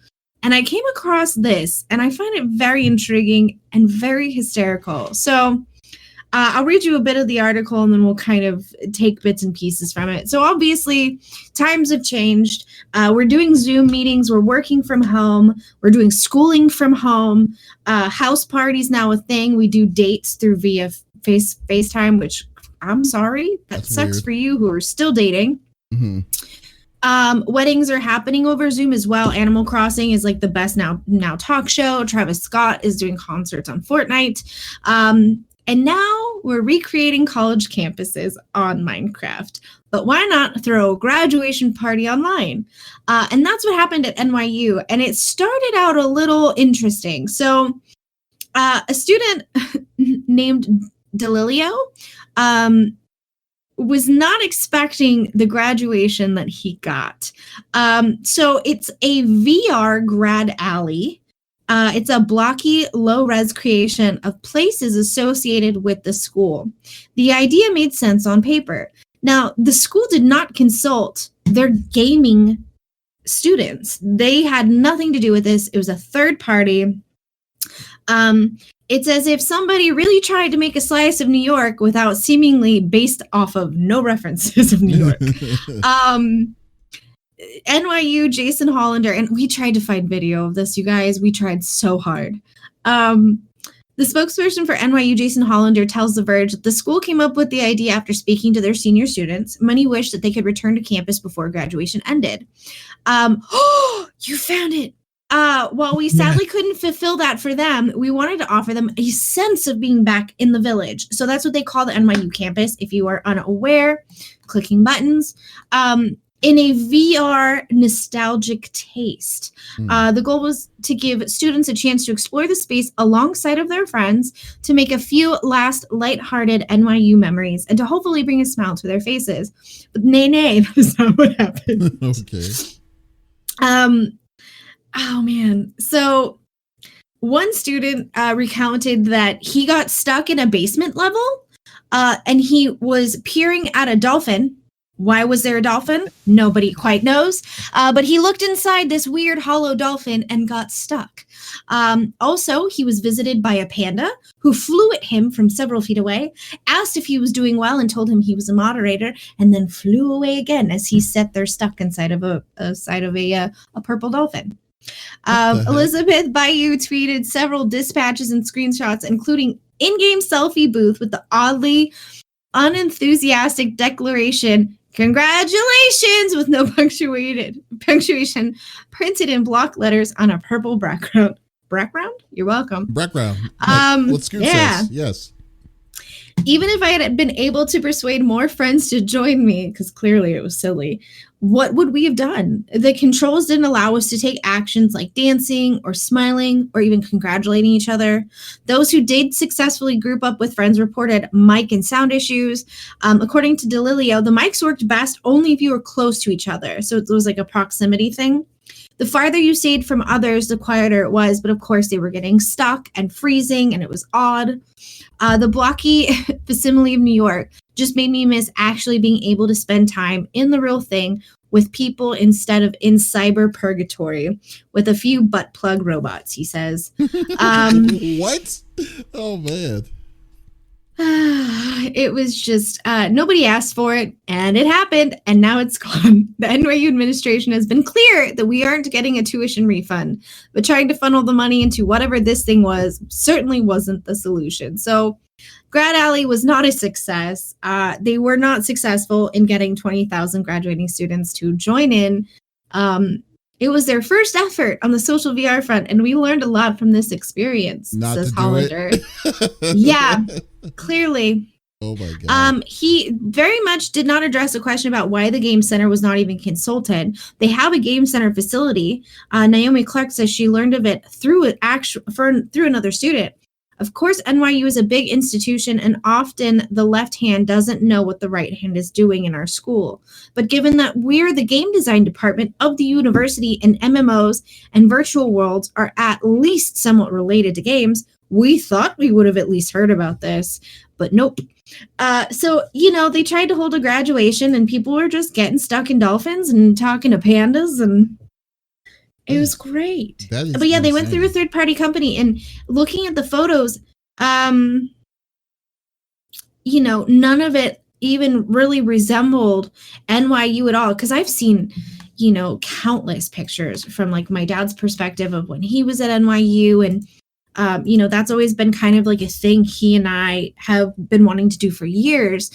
Speaker 2: And I came across this, and I find it very intriguing and very hysterical. So I'll read you a bit of the article, and then we'll kind of take bits and pieces from it. So obviously, times have changed. We're doing Zoom meetings. We're working from home. We're doing schooling from home. House parties now a thing. We do dates through via FaceTime, which I'm sorry. That sucks for you who are still dating.
Speaker 1: Mm-hmm.
Speaker 2: Weddings are happening over Zoom as well. Animal Crossing is like the best now talk show. Travis Scott is doing concerts on Fortnite. And now we're recreating college campuses on Minecraft. But why not throw a graduation party online? And that's what happened at NYU. And it started out a little interesting. So a student named Delilio was not expecting the graduation that he got. So it's a VR grad alley. It's a blocky, low-res creation of places associated with the school. The idea made sense on paper. Now, the school did not consult their gaming students. They had nothing to do with this. It was a third party. It's as if somebody really tried to make a slice of New York without seemingly based off of no references of New York. NYU, Jason Hollander, and we tried to find video of this, you guys. We tried so hard. The spokesperson for NYU, Jason Hollander, tells The Verge that the school came up with the idea after speaking to their senior students. Many wished that they could return to campus before graduation ended. You found it. While we sadly couldn't fulfill that for them, we wanted to offer them a sense of being back in the village. So that's what they call the NYU campus. If you are unaware, clicking buttons. In a VR nostalgic taste. The goal was to give students a chance to explore the space alongside of their friends, to make a few last lighthearted NYU memories, and to hopefully bring a smile to their faces. But nay, that is not what happened.
Speaker 1: Okay.
Speaker 2: Oh, man. So one student recounted that he got stuck in a basement level and he was peering at a dolphin. Why was there a dolphin? Nobody quite knows. But he looked inside this weird hollow dolphin and got stuck. Also, he was visited by a panda who flew at him from several feet away, asked if he was doing well and told him he was a moderator, and then flew away again as he sat there stuck inside of a purple dolphin. Elizabeth Bayou tweeted several dispatches and screenshots, including in-game selfie booth with the oddly unenthusiastic declaration, "Congratulations," with no punctuation printed in block letters on a purple background. Background? You're welcome.
Speaker 1: Background. Like what Scoot says. Yes.
Speaker 2: Even if I had been able to persuade more friends to join me, because clearly it was silly, what would we have done? The controls didn't allow us to take actions like dancing or smiling or even congratulating each other. Those who did successfully group up with friends reported mic and sound issues. According to Delilio, the mics worked best only if you were close to each other. So it was like a proximity thing. The farther you stayed from others, the quieter it was. But of course, they were getting stuck and freezing, and it was odd. The blocky facsimile of New York just made me miss actually being able to spend time in the real thing with people instead of in cyber purgatory with a few butt plug robots, he says.
Speaker 1: What? Oh, man.
Speaker 2: It was just, nobody asked for it, and it happened, and now it's gone. The NYU administration has been clear that we aren't getting a tuition refund, but trying to funnel the money into whatever this thing was certainly wasn't the solution. So Grad Alley was not a success. They were not successful in getting 20,000 graduating students to join in. It was their first effort on the social VR front, and we learned a lot from this experience, says Hollander. Yeah, clearly.
Speaker 1: Oh my God.
Speaker 2: He very much did not address a question about why the game center was not even consulted. They have a game center facility. Naomi Clark says she learned of it through another student. Of course, NYU is a big institution, and often the left hand doesn't know what the right hand is doing in our school. But given that we're the game design department of the university and MMOs and virtual worlds are at least somewhat related to games, we thought we would have at least heard about this. But nope. So, they tried to hold a graduation, and people were just getting stuck in dolphins and talking to pandas, and it was great. But yeah, insane. They went through a third-party company, and looking at the photos, none of it even really resembled NYU at all. Because I've seen, countless pictures from like my dad's perspective of when he was at NYU, and that's always been kind of like a thing he and I have been wanting to do for years.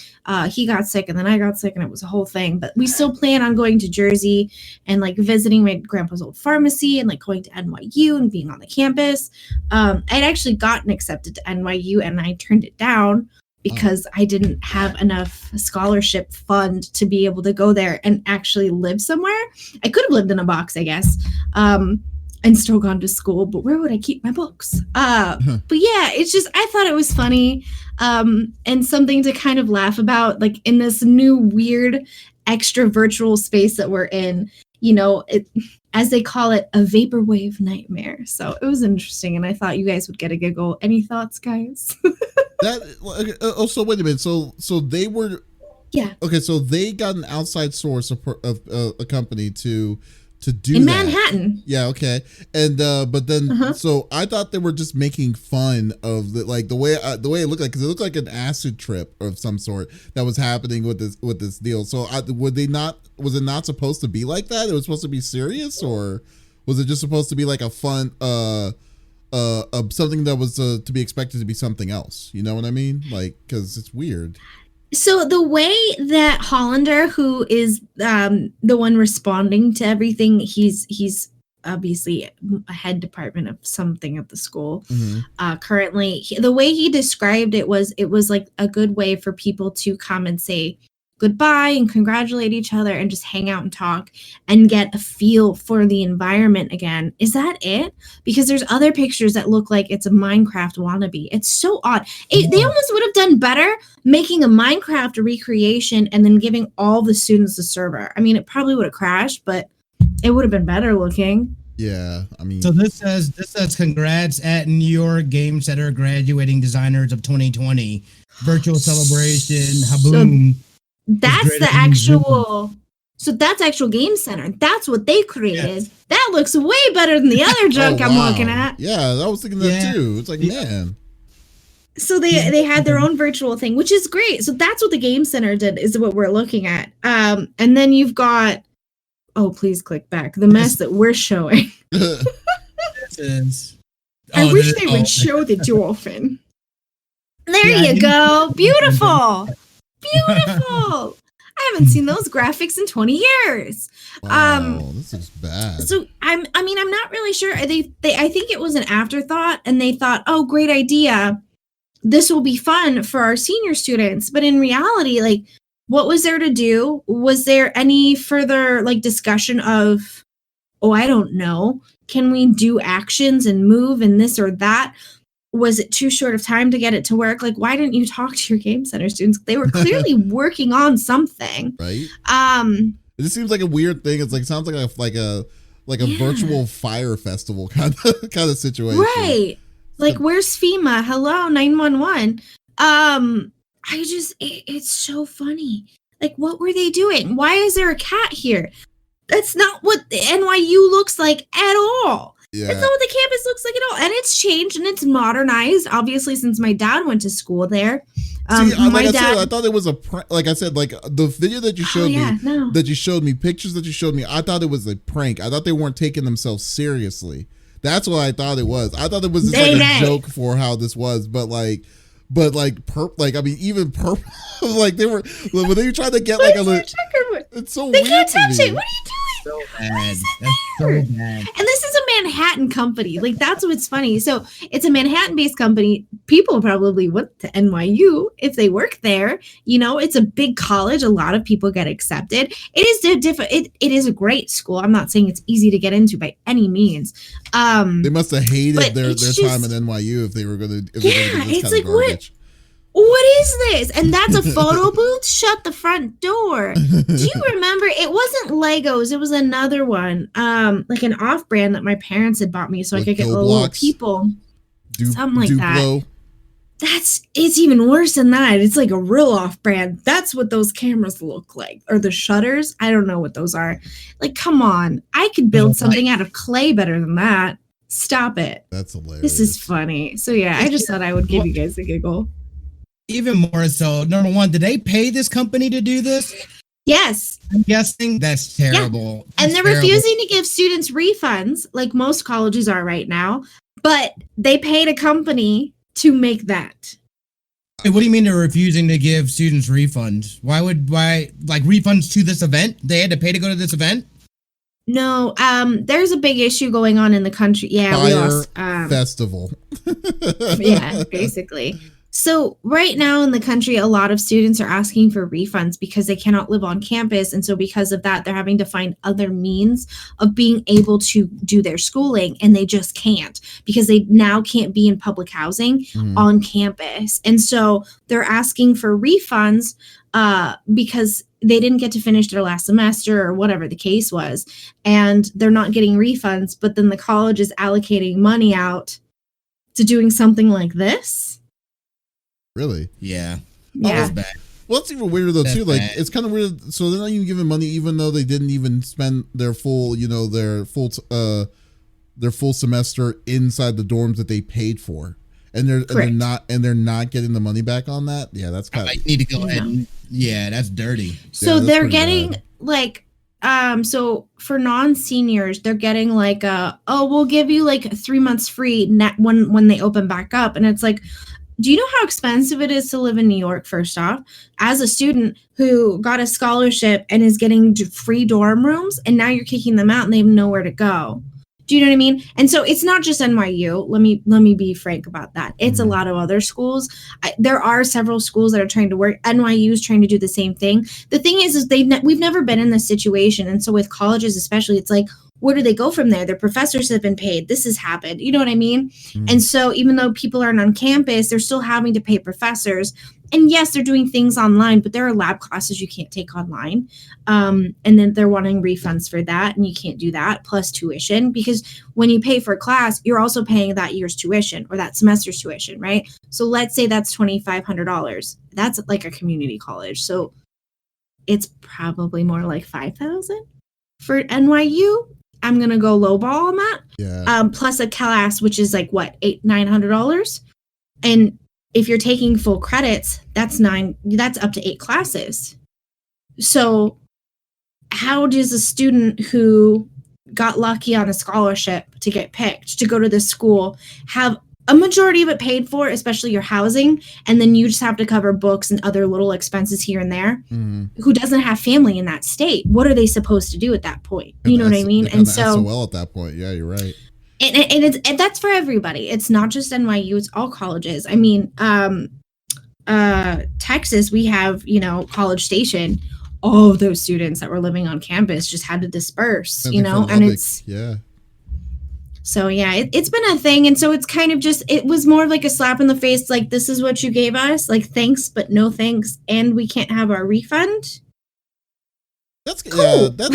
Speaker 2: He got sick, and then I got sick, and it was a whole thing. But we still plan on going to Jersey and like visiting my grandpa's old pharmacy and like going to NYU and being on the campus. I'd actually gotten accepted to NYU, and I turned it down because I didn't have enough scholarship fund to be able to go there and actually live somewhere. I could have lived in a box, I guess. And still gone to school, but where would I keep my books? But yeah, it's just, I thought it was funny and something to kind of laugh about, like in this new weird extra virtual space that we're in, as they call it, a vaporwave nightmare. So it was interesting, and I thought you guys would get a giggle. Any thoughts, guys?
Speaker 1: So wait a minute. So they were,
Speaker 2: yeah.
Speaker 1: Okay, so they got an outside source of a company to do
Speaker 2: in
Speaker 1: that.
Speaker 2: Manhattan.
Speaker 1: Yeah, okay. And but then so I thought they were just making fun of the way it looked like, because it looked like an acid trip of some sort that was happening with this deal. So was it not supposed to be like that? It was supposed to be serious, or was it just supposed to be like a fun something that was to be expected to be something else? You know what I mean? Like, because it's weird.
Speaker 2: So the way that Hollander, who is the one responding to everything, he's obviously a head department of something at the school. Currently, the way he described it was like a good way for people to come and say goodbye and congratulate each other and just hang out and talk and get a feel for the environment again. Is that it? Because there's other pictures that look like it's a Minecraft wannabe. It's so odd. They almost would have done better making a Minecraft recreation and then giving all the students the server. I mean, it probably would have crashed, but it would have been better looking.
Speaker 1: Yeah, I mean.
Speaker 3: So this says congrats at New York Game Center graduating designers of 2020. Virtual celebration, haboom.
Speaker 2: That's the actual. So that's actual Game Center. That's what they created. Yes. That looks way better than the other junk I'm looking at.
Speaker 1: Yeah, I was thinking that too. It's like, man.
Speaker 2: So they had their own virtual thing, which is great. So that's what the Game Center did, is what we're looking at. And then you've got, please click back, the mess that we're showing. I wish they would show the dolphin. There you go. Beautiful. Beautiful. I haven't seen those graphics in 20 years.
Speaker 1: Wow, this is bad.
Speaker 2: So I'm not really sure. I think it was an afterthought, and they thought, oh, great idea. This will be fun for our senior students. But in reality, like, what was there to do? Was there any further like discussion of, I don't know, can we do actions and move and this or that? Was it too short of time to get it to work? Like, why didn't you talk to your Game Center students? They were clearly working on something.
Speaker 1: Right. It just seems like a weird thing. It's like, sounds like like a virtual fire festival kind of situation.
Speaker 2: Right. Like, where's FEMA? Hello, 911. It's so funny. Like, what were they doing? Why is there a cat here? That's not what the NYU looks like at all.
Speaker 1: Yeah.
Speaker 2: That's not what the campus looks like at all. And it's changed and it's modernized, obviously, since my dad went to school there.
Speaker 1: I thought it was a prank. Like I said, like the video that you showed pictures that you showed me, I thought it was a prank. I thought they weren't taking themselves seriously. That's what I thought it was. I thought it was just a joke for how this was, even purple, like they were when they were trying to get like it's so weird. They can't touch it. What are you doing?
Speaker 3: So bad. That's so bad.
Speaker 2: And this is a Manhattan company. Like, that's what's funny. So it's a Manhattan-based company. People probably went to NYU if they work there. You know, it's a big college. A lot of people get accepted. It is a great school. I'm not saying it's easy to get into by any means.
Speaker 1: They must have hated their time at NYU if they were going to. It's like,
Speaker 2: what is this? And that's a photo booth? Shut the front door. Do you remember? It wasn't Legos. It was another one. Like an off-brand that my parents had bought me so I could get little people. Something like that. It's even worse than that. It's like a real off-brand. That's what those cameras look like. Or the shutters. I don't know what those are. Like, come on. I could build something out of clay better than that. Stop it.
Speaker 1: That's hilarious.
Speaker 2: This is funny. So yeah, I just thought I would give you guys a giggle.
Speaker 3: Even more so, number one, did they pay this company to do this?
Speaker 2: Yes.
Speaker 3: I'm guessing that's terrible.
Speaker 2: Yeah. And they're refusing to give students refunds, like most colleges are right now, but they paid a company to make that.
Speaker 3: Hey, what do you mean they're refusing to give students refunds? Why refunds to this event? They had to pay to go to this event?
Speaker 2: No, there's a big issue going on in the country. Yeah, we lost
Speaker 1: festival.
Speaker 2: Yeah, basically. So right now in the country, a lot of students are asking for refunds because they cannot live on campus. And so because of that, they're having to find other means of being able to do their schooling. And they just can't because they now can't be in public housing on campus. And so they're asking for refunds because they didn't get to finish their last semester or whatever the case was. And they're not getting refunds. But then the college is allocating money out to doing something like this.
Speaker 1: Really?
Speaker 3: Yeah.
Speaker 2: Yeah.
Speaker 3: Bad.
Speaker 1: Well, it's even weirder though
Speaker 3: That's
Speaker 1: too. Like
Speaker 3: bad.
Speaker 1: it's kind of weird. So they're not even giving money, even though they didn't even spend their full, their full semester inside the dorms that they paid for, and they're not getting the money back on that. Yeah, that's kind of.
Speaker 3: I need to go ahead. And, that's dirty.
Speaker 2: So
Speaker 1: that's
Speaker 2: they're getting
Speaker 1: bad.
Speaker 2: like. So for non-seniors, they're getting like we'll give you like 3 months free when they open back up, and it's like. Do you know how expensive it is to live in New York, first off? As a student who got a scholarship and is getting free dorm rooms, and now you're kicking them out and they have nowhere to go. Do you know what I mean? And so it's not just NYU. Let me be frank about that. It's a lot of other schools. There are several schools that are trying to work. NYU is trying to do the same thing. The thing is we've never been in this situation. And so with colleges especially, it's like, where do they go from there? Their professors have been paid. This has happened. You know what I mean? And so even though people aren't on campus, they're still having to pay professors. And yes, they're doing things online, but there are lab classes you can't take online. And then they're wanting refunds for that. And you can't do that plus tuition, because when you pay for a class, you're also paying that year's tuition or that semester's tuition, right? So let's say that's $2,500. That's like a community college. So it's probably more like $5,000 for NYU. I'm going to go lowball on that.
Speaker 1: Yeah.
Speaker 2: Plus a class, which is like what, $800-900. And if you're taking full credits, that's up to 8 classes. So how does a student who got lucky on a scholarship to get picked to go to this school have a majority of it paid for, especially your housing, and then you just have to cover books and other little expenses here and there, who doesn't have family in that state? What are they supposed to do at that point? You know what I mean?
Speaker 1: And so well at that point. Yeah, you're right.
Speaker 2: And that's for everybody. It's not just NYU, it's all colleges. I mean, Texas, we have, College Station. All of those students that were living on campus just had to disperse, and it's So yeah, it's been a thing. And so it's kind of it was more like a slap in the face. Like, this is what you gave us. Like, thanks, but no thanks. And we can't have our refund.
Speaker 1: That's
Speaker 2: cool.
Speaker 1: Yeah,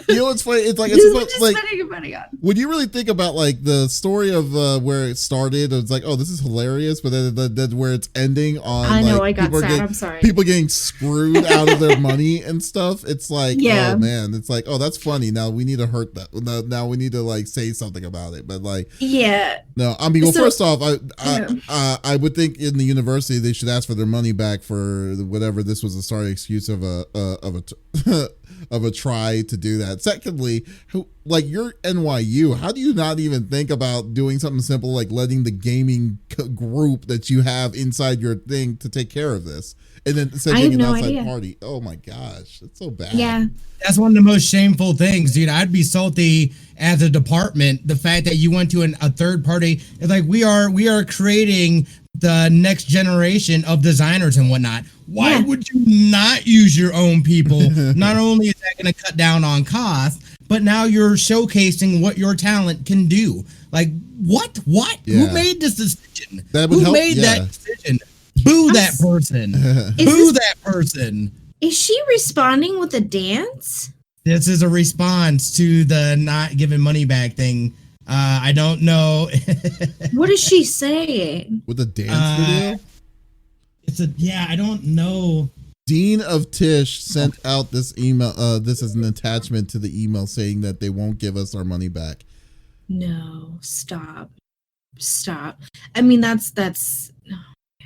Speaker 1: You know what's funny? It's like
Speaker 2: spending money on.
Speaker 1: When you really think about like the story of where it started, it's like, oh, this is hilarious, but then where it's ending on,
Speaker 2: I know,
Speaker 1: like,
Speaker 2: I got sad. I'm sorry.
Speaker 1: People getting screwed out of their money and stuff. It's like,
Speaker 2: yeah.
Speaker 1: Oh man, it's like, oh, that's funny. Now we need to hurt that. Now we need to like say something about it. But like, yeah, no, I mean, well, first off, I would think in the university they should ask for their money back for whatever this was a sorry excuse of a try to do that. Secondly, like, you're NYU. How do you not even think about doing something simple like letting the gaming group that you have inside your thing to take care of this, and then sending an outside party? Oh my gosh, it's so bad.
Speaker 2: Yeah,
Speaker 3: that's one of the most shameful things, dude. I'd be salty as a department. The fact that you went to a third party. It's like we are creating the next generation of designers and whatnot. Why would you not use your own people? Not only is that going to cut down on cost, but now you're showcasing what your talent can do. Like, what? Yeah. Who made this decision? Who made that decision? Boo that person. Boo that person.
Speaker 2: Is she responding with a dance?
Speaker 3: This is a response to the not giving money back thing. I don't know.
Speaker 2: What is she saying?
Speaker 1: With a dance video?
Speaker 3: I don't know.
Speaker 1: Dean of Tisch sent out this email. This is an attachment to the email saying that they won't give us our money back.
Speaker 2: No, stop. I mean, that's.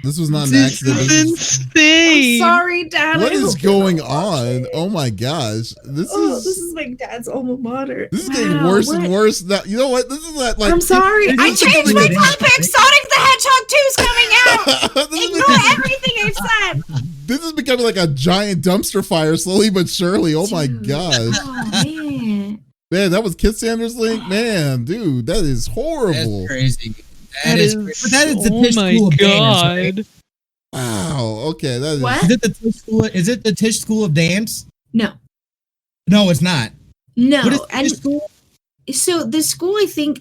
Speaker 1: This was not an accident.
Speaker 4: This is insane.
Speaker 2: I'm sorry, Dad.
Speaker 1: What is going on? Oh my gosh. This
Speaker 2: is like Dad's alma mater.
Speaker 1: This is getting worse and worse. Now, you know what? This is like.
Speaker 2: I'm sorry. I changed my topic. Sonic the Hedgehog 2 is coming out. Ignore everything I said.
Speaker 1: This is becoming like a giant dumpster fire, slowly but surely. Oh my gosh.
Speaker 2: Oh man.
Speaker 1: Man, that was Kit Sanders' link. Man, dude, that is horrible.
Speaker 3: That's crazy. That is the Tisch School of Dance, right?
Speaker 1: Wow. Okay. That is.
Speaker 2: What?
Speaker 3: Is it the Tisch School of Dance?
Speaker 2: No.
Speaker 3: No, it's not.
Speaker 2: No.
Speaker 3: What is Tisch School?
Speaker 2: So the school,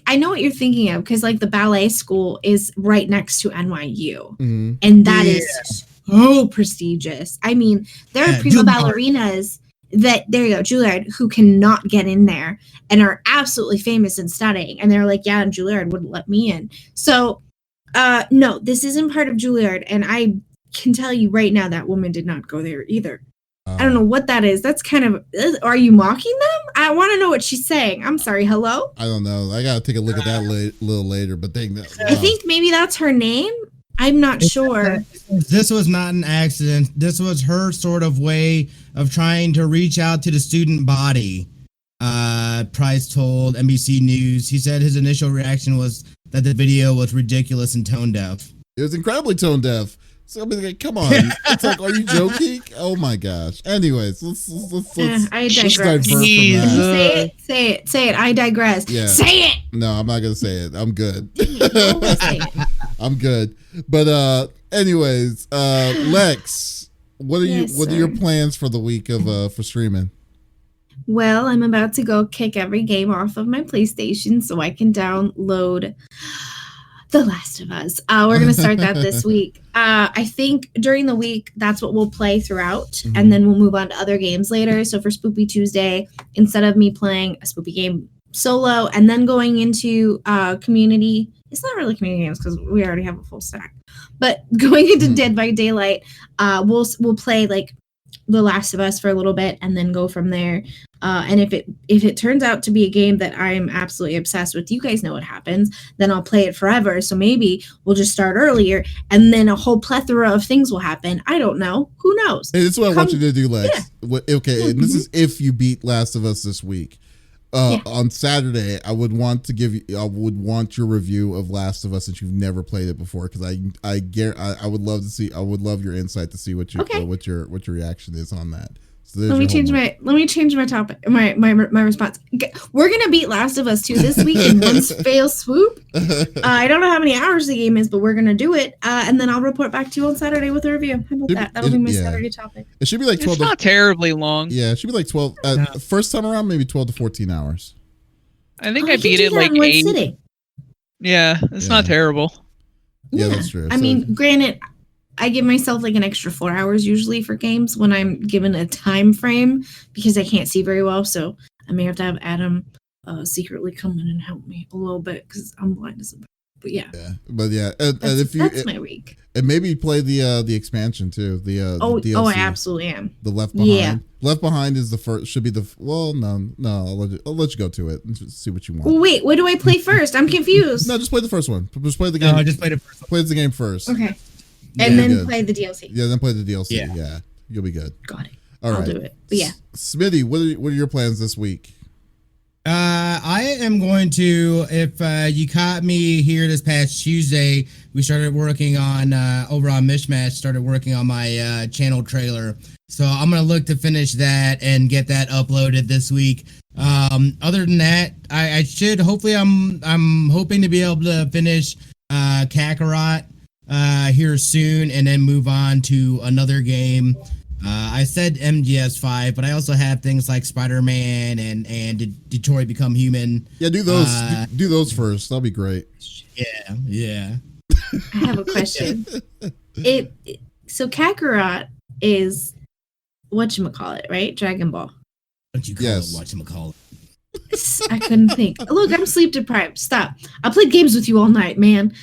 Speaker 2: I know what you're thinking of, because like the ballet school is right next to NYU, and that is so prestigious. I mean, there are prima ballerinas that, there you go, Juilliard, who cannot get in there and are absolutely famous in studying. And they're like, yeah, and Juilliard wouldn't let me in. So, no, this isn't part of Juilliard. And I can tell you right now that woman did not go there either. I don't know what that is. That's kind of, are you mocking them? I want to know what she's saying. I'm sorry. Hello?
Speaker 1: I don't know. I got to take a look at that a little later, but
Speaker 2: I think maybe that's her name. I'm not sure.
Speaker 3: This was not an accident. This was her sort of way of trying to reach out to the student body. Price told NBC News. He said his initial reaction was that the video was ridiculous and tone deaf.
Speaker 1: It was incredibly tone deaf. So I mean, like, come on. It's like, are you joking? Oh my gosh. Anyways, let's
Speaker 2: I digress.
Speaker 1: divert from that.
Speaker 2: Say it. I digress.
Speaker 1: Yeah.
Speaker 2: Say it.
Speaker 1: No, I'm not gonna say it. I'm good. I'm good. But anyways, Lex, what are your plans for the week of for streaming?
Speaker 2: Well, I'm about to go kick every game off of my PlayStation so I can download The Last of Us. We're going to start that this week. I think during the week, that's what we'll play throughout, and then we'll move on to other games later. So for Spoopy Tuesday, instead of me playing a Spoopy game solo and then going into community, it's not really community games because we already have a full stack, but going into Dead by Daylight, we'll play like The Last of Us for a little bit and then go from there. And if it turns out to be a game that I'm absolutely obsessed with, you guys know what happens, then I'll play it forever. So maybe we'll just start earlier and then a whole plethora of things will happen. I don't know. Who knows?
Speaker 1: Hey, this is what I want you to do, Lex. Yeah. Okay, and this is if you beat Last of Us this week. On Saturday, I would want your review of Last of Us since you've never played it before, because I would love to see. I would love your insight to see what your reaction is on that. So let me change
Speaker 2: my topic. My response. We're gonna beat Last of Us 2 this week in one fail swoop. I don't know how many hours the game is, but we're gonna do it, and then I'll report back to you on Saturday with a review. How about that? That'll be my Saturday topic.
Speaker 1: It should be like 12.
Speaker 4: It's not terribly long.
Speaker 1: Yeah, it should be like 12. First time around, maybe 12 to 14 hours.
Speaker 4: I think I beat it like 8.
Speaker 2: Sitting.
Speaker 4: Yeah, it's not terrible.
Speaker 1: Yeah, that's true.
Speaker 2: I mean, granted, I give myself like an extra 4 hours usually for games when I'm given a time frame because I can't see very well. So I may have to have Adam secretly come in and help me a little bit because I'm blind as a bat. But yeah.
Speaker 1: But yeah, and if you
Speaker 2: that's my week.
Speaker 1: And maybe play the expansion too. The DLC.
Speaker 2: I absolutely am.
Speaker 1: The Left Behind.
Speaker 2: Yeah.
Speaker 1: Left Behind is the first. Should be the no. I'll let you go to it and see what you want.
Speaker 2: Well, wait, what do I play first? I'm confused.
Speaker 1: No, just play the first one. Just play the game.
Speaker 3: No, just play the first one.
Speaker 1: Play the game first.
Speaker 2: Okay. And then play the DLC.
Speaker 1: Yeah, then play the DLC. Yeah, you'll be good.
Speaker 2: Got it.
Speaker 1: All right.
Speaker 2: I'll do it. But yeah.
Speaker 1: Smitty, what are your plans this week?
Speaker 3: I am going to, if you caught me here this past Tuesday, we started working on, over on Mishmash, started working on my channel trailer. So I'm going to look to finish that and get that uploaded this week. Other than that, I should, hopefully I'm hoping to be able to finish Kakarot here soon and then move on to another game. I said MGS5, but I also have things like Spider-Man and Detroit Become Human.
Speaker 1: Yeah, do those. Do those first. That'll be great.
Speaker 3: Yeah.
Speaker 2: I have a question. So Kakarot is whatchamacallit, right? Dragon Ball.
Speaker 3: Don't you call it whatchamacallit?
Speaker 2: I couldn't think. Look, I'm sleep deprived. Stop. I played games with you all night, man.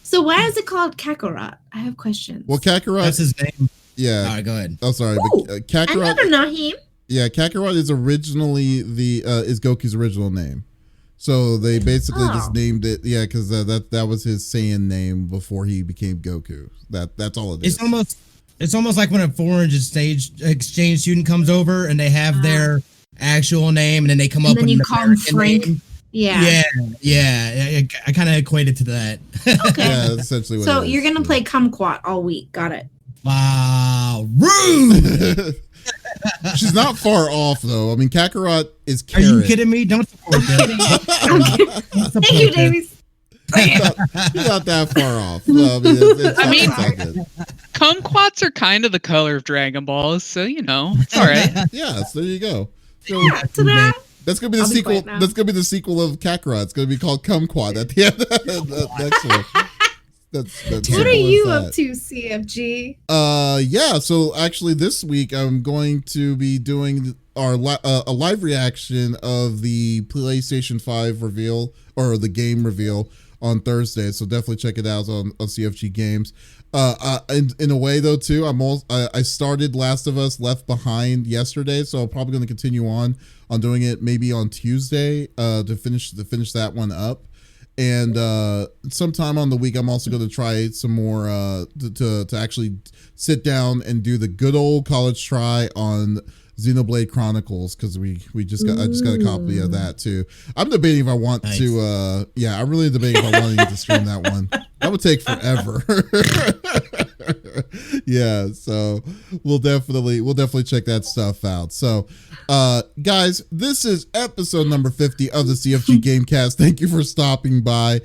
Speaker 2: So why is it called Kakarot? I have questions.
Speaker 1: Well, Kakarot.
Speaker 3: That's his name.
Speaker 1: Yeah.
Speaker 3: All right, go ahead.
Speaker 1: Oh, sorry.
Speaker 2: Ooh,
Speaker 1: but, Kakarot.
Speaker 2: I never know him.
Speaker 1: Yeah, Kakarot is originally is Goku's original name. So they basically just named it. Yeah, because that was his Saiyan name before he became Goku. That's all it is.
Speaker 3: It's almost like when a foreign exchange student comes over and they have their actual name and then they come up with
Speaker 2: you
Speaker 3: an
Speaker 2: call him Frank.
Speaker 3: Name.
Speaker 2: Yeah.
Speaker 3: I kind of equated to that.
Speaker 2: Okay.
Speaker 1: Yeah, that's essentially what
Speaker 2: so
Speaker 1: it is.
Speaker 2: you're gonna play Kumquat all week. Got it.
Speaker 3: Wow, rude.
Speaker 1: She's not far off though. I mean, Kakarot is
Speaker 3: Are
Speaker 1: carrot.
Speaker 3: you kidding me? Don't support
Speaker 2: I'm kidding. Thank you, Davies.
Speaker 1: She's not that far off. No, I mean, it's all good.
Speaker 4: Kumquats are kind of the color of Dragon Balls, so it's all right.
Speaker 1: Yes, there you go. So,
Speaker 2: Ta-da.
Speaker 1: that's gonna be the sequel. That's gonna be the sequel of Kakarot. It's gonna be called Kumquat at the end. Next one. That's
Speaker 2: what are you up to, CFG?
Speaker 1: Yeah. So actually, this week I'm going to be doing our a live reaction of the PlayStation 5 reveal or the game reveal on Thursday. So definitely check it out on CFG Games. In a way though too, I started Last of Us Left Behind yesterday, so I'm probably going to continue on doing it maybe on Tuesday to finish that one up. And sometime on the week, I'm also going to try some more to actually sit down and do the good old college try on Xenoblade Chronicles, because I just got a copy of that too. I'm debating if I want to. I'm really debating if I want to stream that one. That would take forever. Yeah, so we'll definitely check that stuff out. So, guys, this is episode number 50 of the CFG GameCast. Thank you for stopping by.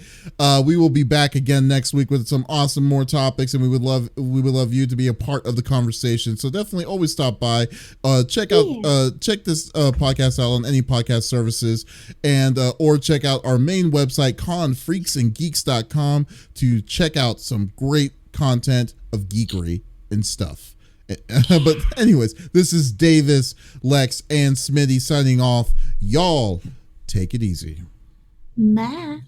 Speaker 1: We will be back again next week with some awesome more topics, and we would love you to be a part of the conversation. So definitely always stop by. Check this podcast out on any podcast services, and or check out our main website, confreaksandgeeks.com, to check out some great content of geekery and stuff. But anyways, this is Davis, Lex, and Smitty signing off. Y'all take it easy.
Speaker 2: Bye.